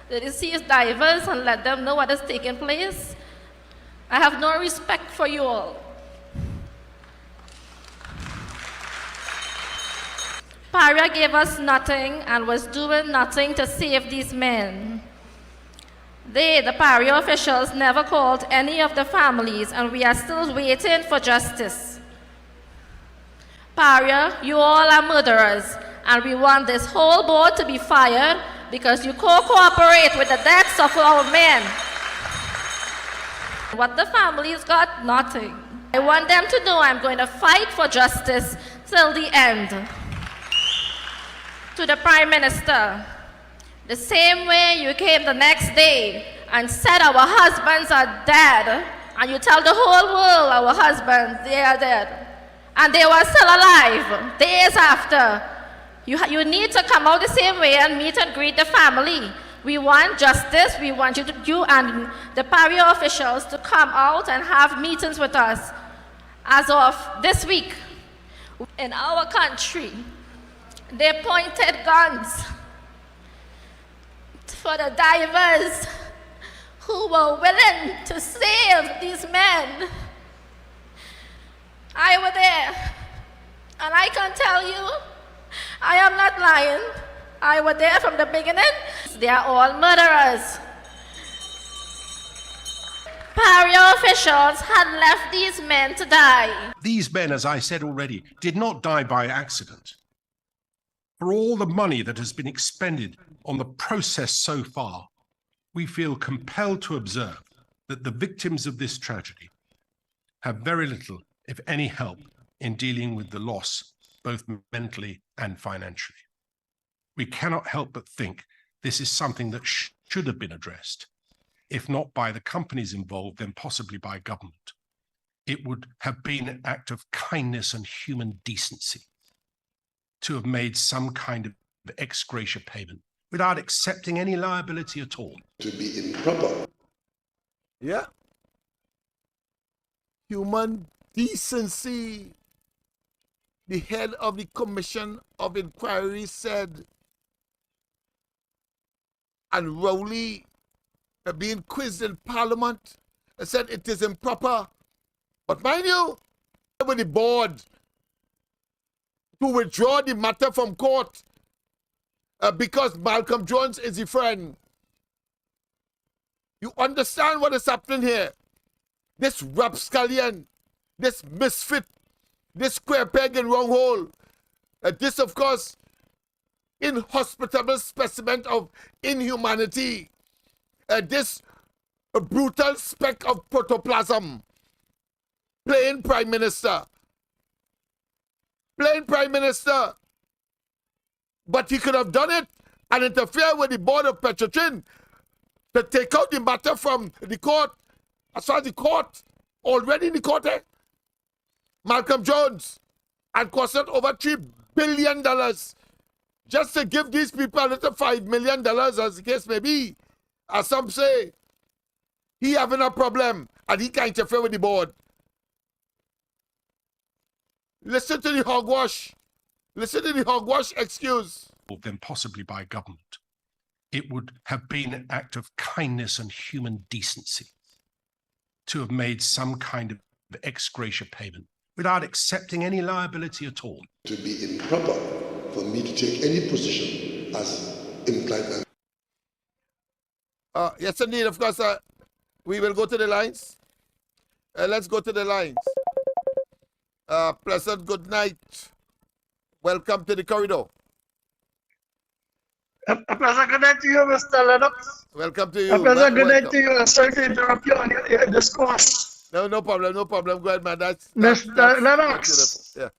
the deceased divers and let them know what is taking place. I have no respect for you all. Paria gave us nothing and was doing nothing to save these men. They, the Paria officials, never called any of the families, and we are still waiting for justice. Paria, you all are murderers, and we want this whole board to be fired because you cooperate with the deaths of our men. What the families got? Nothing. I want them to know I'm going to fight for justice till the end. To the Prime Minister, the same way you came the next day and said our husbands are dead, and you tell the whole world our husbands, they are dead, and they were still alive days after. You need to come out the same way and meet and greet the family. We want justice. We want you and the Paria officials to come out and have meetings with us. As of this week, in our country, they pointed guns for the divers who were willing to save these men. I was there, and I can tell you, I am not lying. I was there from the beginning. They are all murderers. Paria officials had left these men to die. These men, as I said already, did not die by accident. For all the money that has been expended on the process so far, we feel compelled to observe that the victims of this tragedy have very little, if any, help in dealing with the loss, both mentally and financially. We cannot help but think this is something that should have been addressed, if not by the companies involved, then possibly by government. It would have been an act of kindness and human decency to have made some kind of ex gratia payment without accepting any liability at all. To be improper. Yeah. Human decency. The head of the Commission of Inquiry said, and Rowley, being quizzed in Parliament, said it is improper. But mind you, with the board to withdraw the matter from court because Malcolm Jones is a friend. You understand what is happening here? This rapscallion, this misfit, this square peg in wrong hole, this, of course, inhospitable specimen of inhumanity, this brutal speck of protoplasm, plain Prime Minister. Plain Prime Minister. But he could have done it and interfere with the board of Petrotrin to take out the matter from the court. As far as the court, already in the court, Malcolm Jones, and costed over $3 billion just to give these people a little $5 million, as the case may be. As some say, he having a problem and he can't interfere with the board. Listen to the hogwash. Listen to the hogwash excuse. Then possibly by government. It would have been an act of kindness and human decency to have made some kind of ex gratia payment without accepting any liability at all. To be improper for me to take any position as implied. Yes, indeed. Of course, we will go to the lines. Let's go to the lines. Pleasant good night. Welcome to the corridor. A pleasant good night to you, Mr. Lennox. Welcome to you. A pleasant good night to you. Sorry to interrupt you on your discourse. No problem, no problem. Go ahead, man. Mr. Lennox, yeah.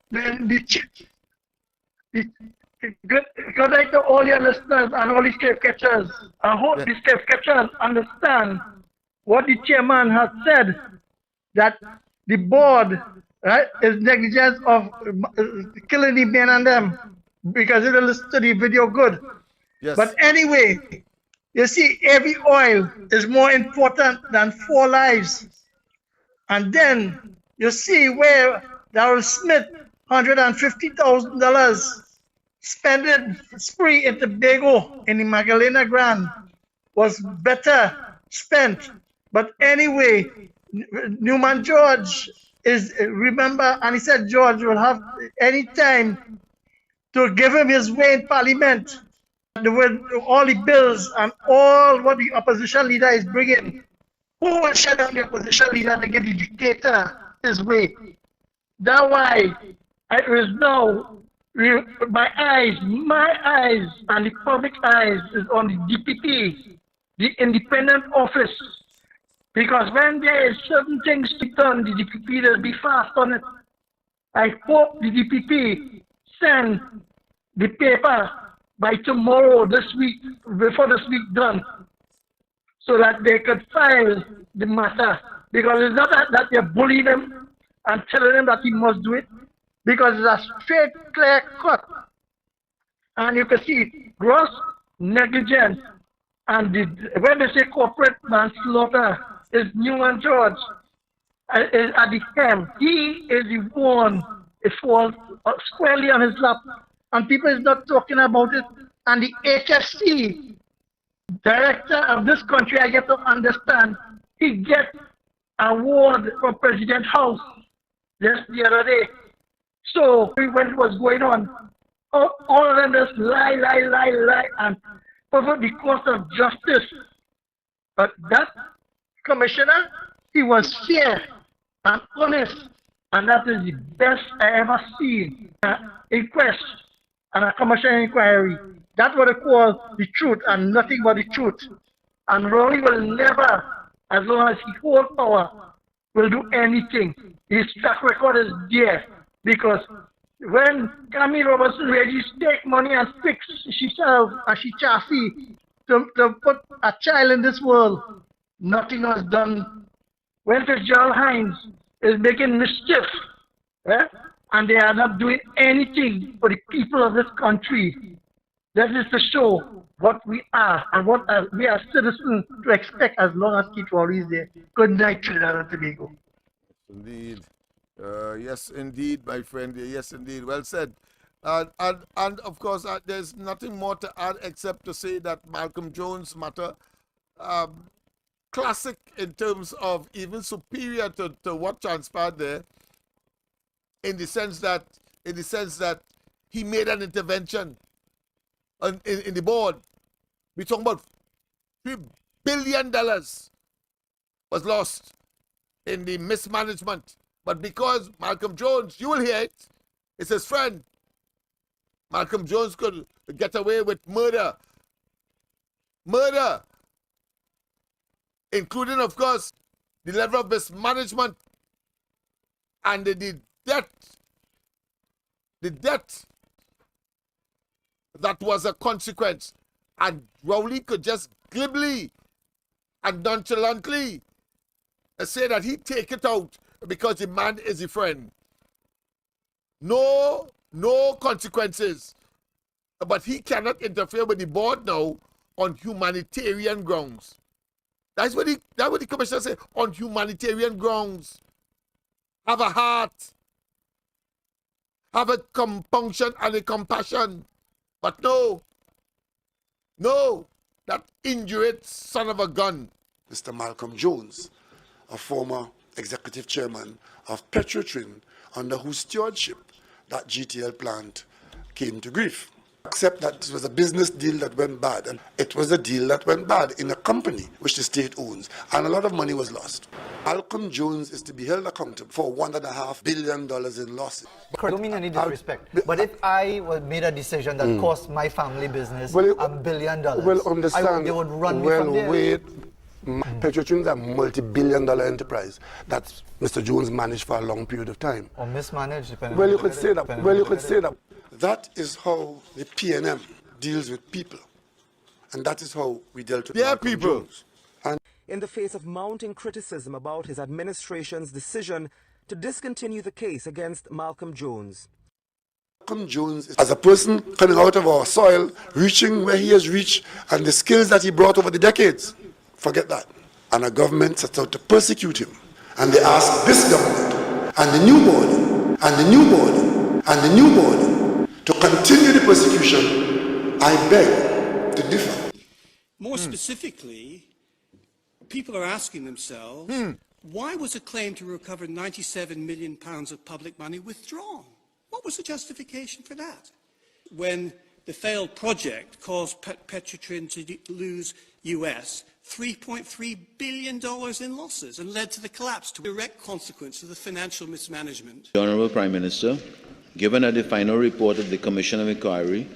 Good night to all your listeners and all the slave catchers. I hope the slave catchers understand what the chairman has said, that the board, right, is negligence of killing the men and them, because they don't listen to the video good. Yes. But anyway, you see, every oil is more important than 4 lives. And then you see where Rowley Smith $150,000 spending spree in Tobago in the Magdalena Grand was better spent. But anyway, Newman George is, remember, and he said George will have any time to give him his way in Parliament. All the bills and all what the opposition leader is bringing. Who will shut down the opposition leader to give the dictator his way? That's why it is now, my eyes and the public eyes is on the DPP, the independent office. Because when there is certain things to be done, the DPP will be fast on it. I hope the DPP send the paper by tomorrow, this week, before this week done, so that they could file the matter. Because it's not that you're bullying him and telling him that he must do it, because it's a straight, clear cut. And you can see gross negligence, and when they say corporate manslaughter, is Newman George is at the helm. He is the one, it falls squarely on his lap. And people is not talking about it. And the HFC director of this country, I get to understand, he gets award from President House just the other day. So when it was going on, all of them just lie, and over the course of justice. But that commissioner, he was fair and honest, and that is the best I ever seen. Inquest and a commercial inquiry. That's what they call the truth and nothing but the truth. And Rowley will never, as long as he holds power, will do anything. His track record is there. Because when Camille Robertson ready to take money and fix herself and she chassis to put a child in this world, nothing was done. When Fitzgerald Hines is making mischief, and they are not doing anything for the people of this country. That is to show what we are and what we are citizens to expect as long as Keith Rowley is there. Good night, Trinidad and Tobago. Indeed. Yes, indeed, my friend. Yes, indeed. Well said. And of course, there's nothing more to add except to say that Malcolm Jones matter, classic in terms of even superior to what transpired there, in the sense that he made an intervention in the board. We're talking about $3 billion was lost in the mismanagement. But because Malcolm Jones, you will hear it, it's his friend. Malcolm Jones could get away with murder. Murder. Including, of course, the level of mismanagement and the debt. The debt that was a consequence. And Rowley could just glibly and nonchalantly say that he'd take it out because the man is a friend. No consequences. But he cannot interfere with the board now on humanitarian grounds. That's what the commissioner said, on humanitarian grounds. Have a heart. Have a compunction and a compassion. But no, that injured son of a gun. Mr. Malcolm Jones, a former executive chairman of Petrotrin, under whose stewardship that GTL plant came to grief. Except that it was a business deal that went bad, and it was a deal that went bad in a company which the state owns, and a lot of money was lost. Malcolm Jones is to be held accountable for $1.5 billion in losses. I don't mean any disrespect, but if I made a decision that cost my family business $1 billion, well, understand, they would run me from there. Wait. Petrotrin is a multi-billion-dollar enterprise that Mr. Jones managed for a long period of time. Or mismanaged, depending Well, you could say that. Well, you could say that. That is how the PNM deals with people. And that is how we dealt with Malcolm Jones. And in the face of mounting criticism about his administration's decision to discontinue the case against Malcolm Jones. Malcolm Jones, as a person coming out of our soil, reaching where he has reached, and the skills that he brought over the decades, forget that. And a government sets out to persecute him. And they ask this government, and the new board, and the new board to continue the persecution, I beg to differ. More specifically, people are asking themselves, why was a claim to recover £97 million of public money withdrawn? What was the justification for that? When the failed project caused Petrotrin to lose US $3.3 billion in losses and led to the collapse, to direct consequence of the financial mismanagement. The Honourable Prime Minister, given that the final report of the Commission of Inquiry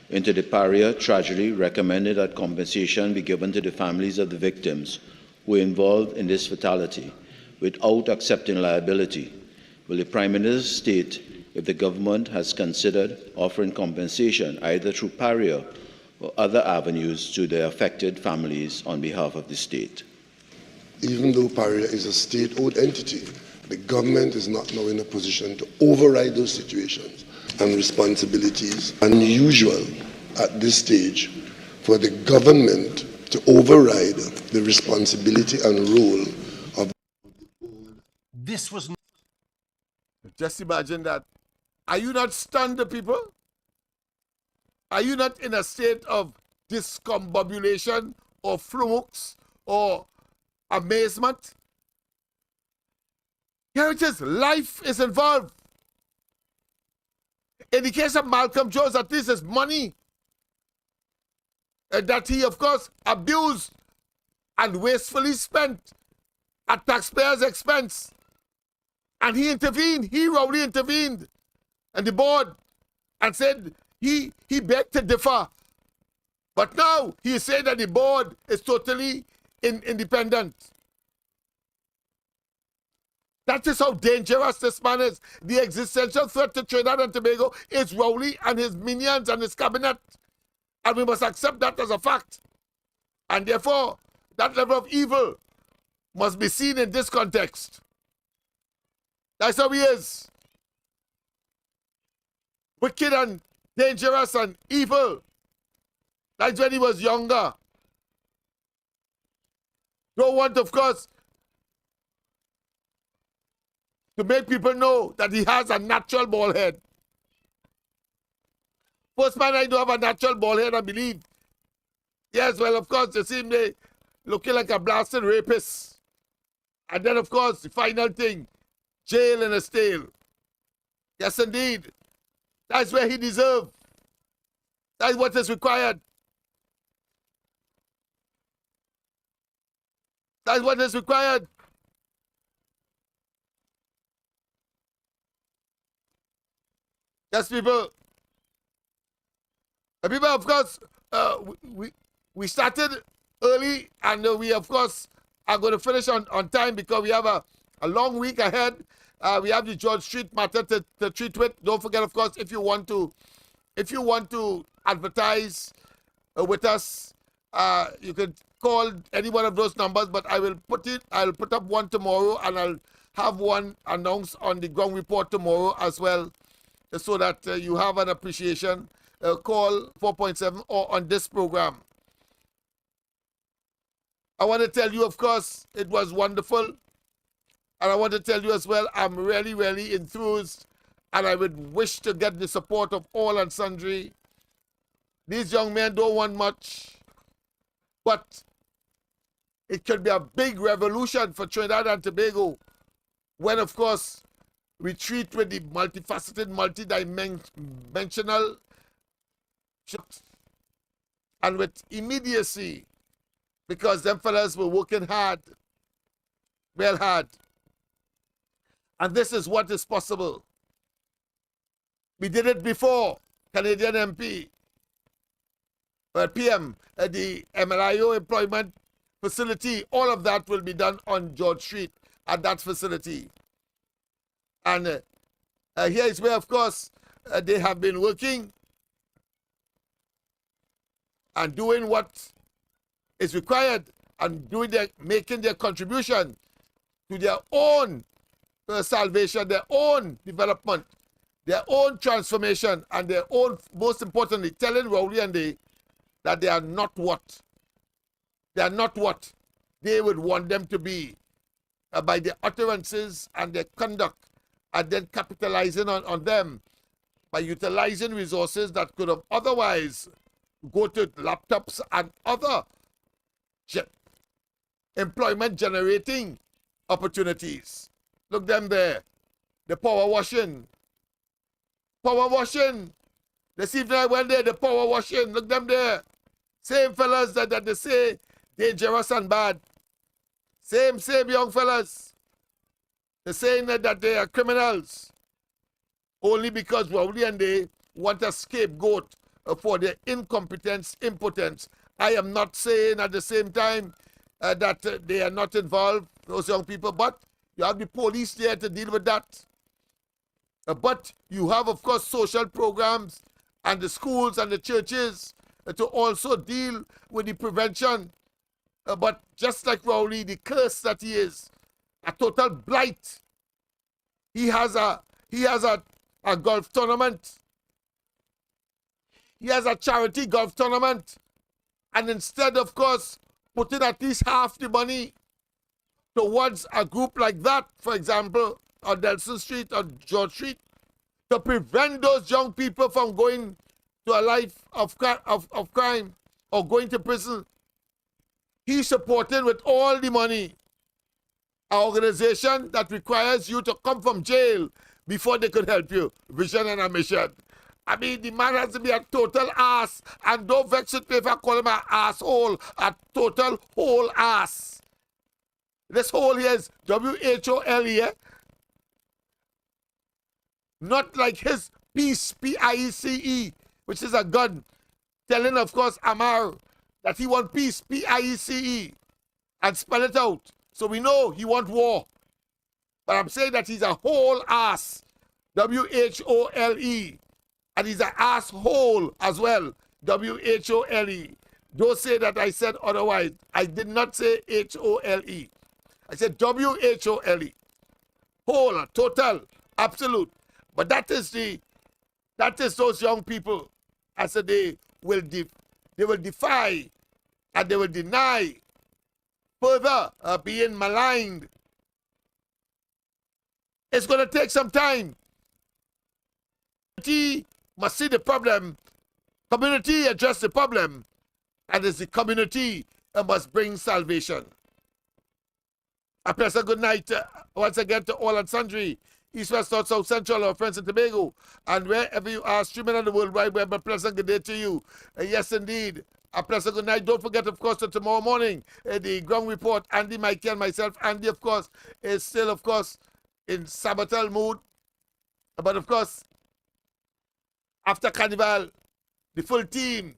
into the Paria tragedy recommended that compensation be given to the families of the victims who were involved in this fatality without accepting liability, will the Prime Minister state if the government has considered offering compensation either through Paria or other avenues to the affected families on behalf of the state? Even though Paria is a state-owned entity, the government is not now in a position to override those situations and responsibilities. Unusual at this stage for the government to override the responsibility and role of this was not. Just imagine that. Are you not stunned, people? Are you not in a state of discombobulation or flummox or amazement? Here it is. Life is involved. In the case of Malcolm Jones, at least it's money that he, of course, abused and wastefully spent at taxpayers' expense. And he intervened. He Rowley intervened. And the board, and said he begged to differ. But now he said that the board is totally independent. That is how dangerous this man is. The existential threat to Trinidad and Tobago is Rowley and his minions and his cabinet. And we must accept that as a fact. And therefore, that level of evil must be seen in this context. That's how he is. Wicked and dangerous and evil. That's when he was younger. Don't want, of course, to make people know that he has a natural bald head. First man I know have a natural bald head, I believe. Yes, well, of course, you see him there looking like a blasted rapist. And then, of course, the final thing, jail and a stale. Yes, indeed. That's where he deserves. That's what is required. That's what is required. Yes, people. People, of course, we started early, and we, of course, are going to finish on time because we have a long week ahead. We have the George Street matter to treat with. Don't forget, of course, if you want to advertise with us, you can call any one of those numbers. But I'll put up one tomorrow, and I'll have one announced on the ground report tomorrow as well, so that you have an appreciation. Call 4.7 or on this program. I want to tell you, of course, it was wonderful. And I want to tell you as well, I'm really, really enthused, and I would wish to get the support of all and sundry. These young men don't want much, but it could be a big revolution for Trinidad and Tobago when, of course, we treat with the multifaceted, multidimensional and with immediacy, because them fellas were working hard, well hard. And this is what is possible. We did it before, Canadian MP, PM, the MLIO employment facility, all of that will be done on George Street at that facility. And here is where, of course, they have been working and doing what is required and making their contribution to their own salvation, their own development, their own transformation, and their own, most importantly, telling Rowley and that they are not what they would want them to be by their utterances and their conduct, and then capitalizing on them by utilizing resources that could have otherwise go to laptops and other employment generating opportunities. Look them there. The power washing. Power washing. This evening I went there, the power washing. Look them there. Same fellas that they say dangerous and bad. Same young fellas. They're saying that they are criminals. Only because Rowley and they want a scapegoat for their incompetence, impotence. I am not saying at the same time that they are not involved, those young people, but you have the police there to deal with that. But you have, of course, social programs and the schools and the churches to also deal with the prevention. But just like Rowley, the curse that he is, a total blight. He has a golf tournament. He has a charity golf tournament. And instead, of course, putting at least half the money towards a group like that, for example, on Nelson Street or George Street, to prevent those young people from going to a life of crime or going to prison. He's supporting with all the money an organization that requires you to come from jail before they could help you. Vision and a mission. I mean, the man has to be a total ass. And don't vex with me if I call him an asshole. A total whole ass. This whole here is W-H-O-L-E. Not like his peace, P-I-E-C-E, which is a gun. Telling, of course, Amar that he want peace, P-I-E-C-E. And spell it out. So we know he want war. But I'm saying that he's a whole ass. W-H-O-L-E. And he's an asshole as well. W-H-O-L-E. Don't say that I said otherwise. I did not say H-O-L-E. I said W-H-O-L-E. Whole, total, absolute. But that is those young people. I said they will defy and they will deny further being maligned. It's going to take some time. Community must see the problem. Community address the problem. And it's the community that must bring salvation. A pleasant good night once again to all and sundry. East, West, North, South, Central, our friends in Tobago. And wherever you are, streaming on the World Wide Web, a pleasant good day to you. Yes, indeed. A pleasant good night. Don't forget, of course, that tomorrow morning, the ground report, Andy, Michael, myself. Andy, of course, is still, of course, in sabbatical mood. But, of course, after Carnival, the full team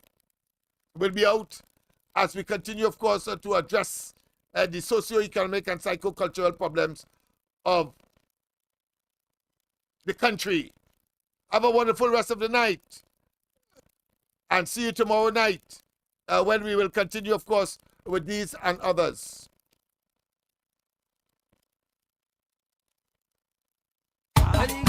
will be out as we continue, of course, to address the socio-economic and psycho-cultural problems of the country. Have a wonderful rest of the night. And see you tomorrow night when we will continue, of course, with these and others. Holy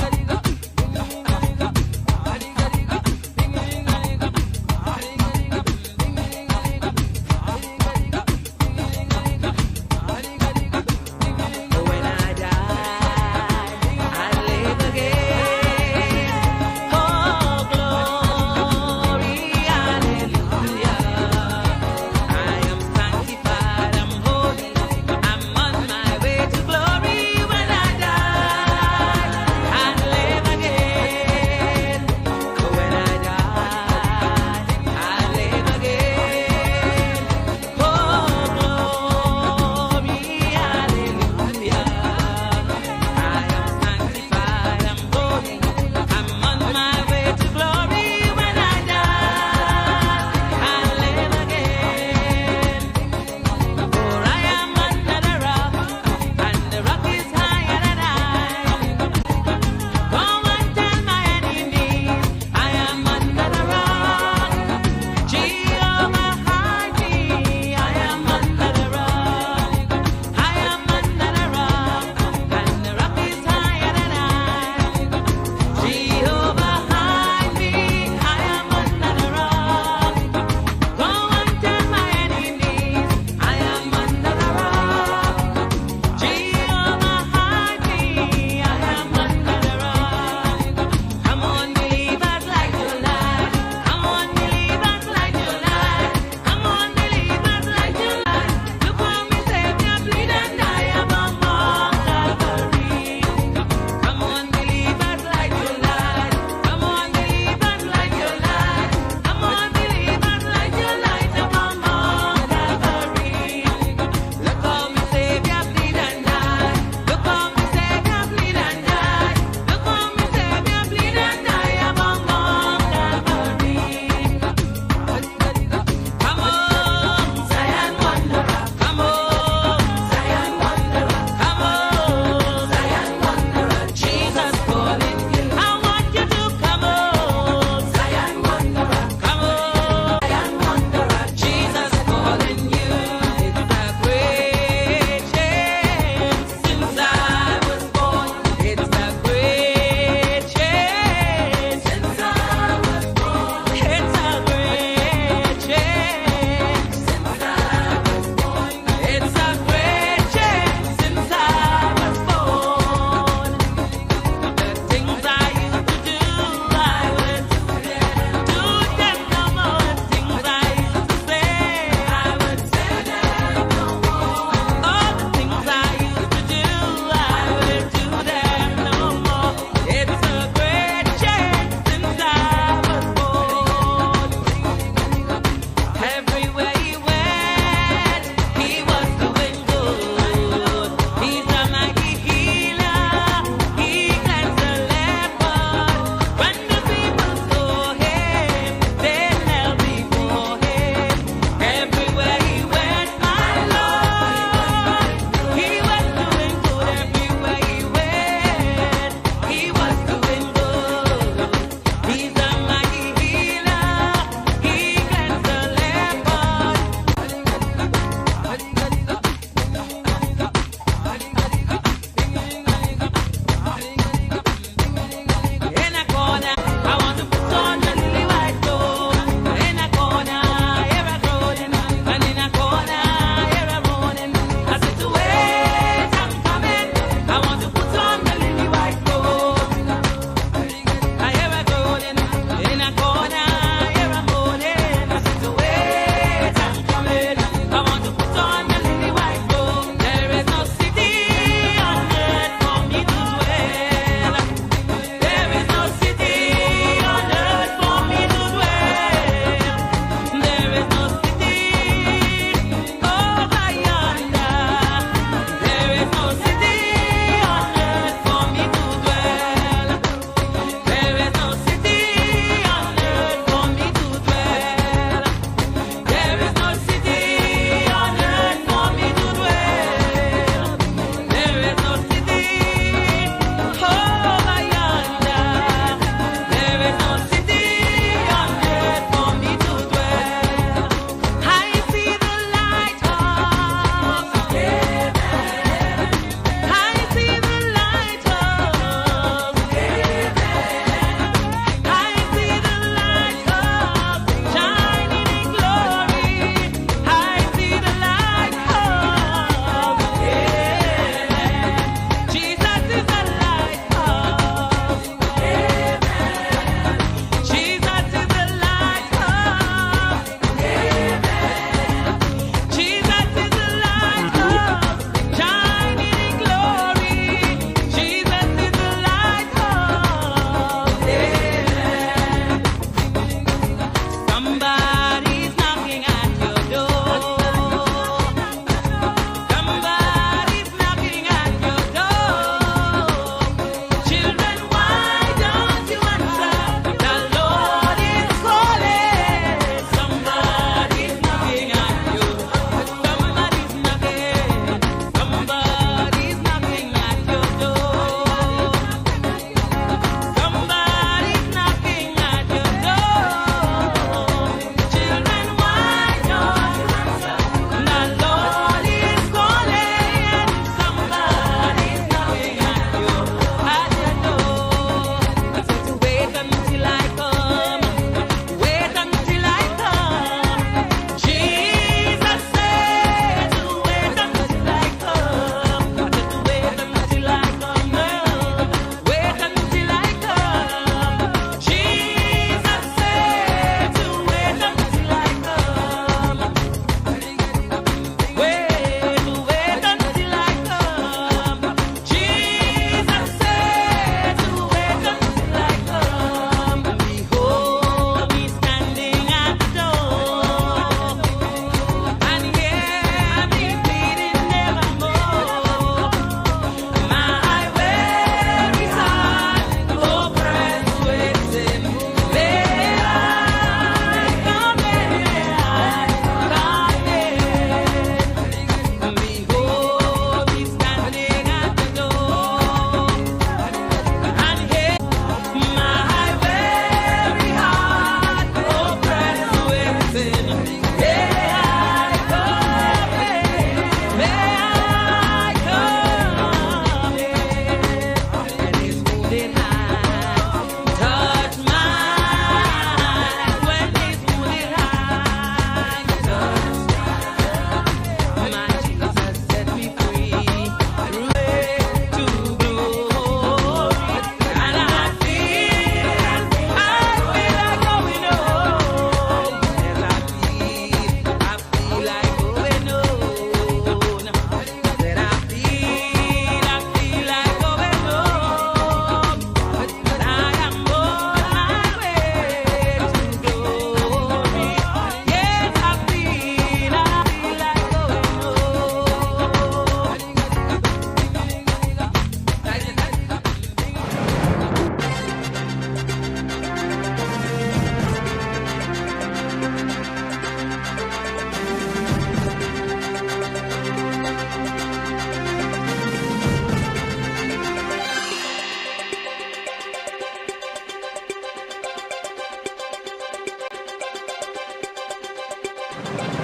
Thank you.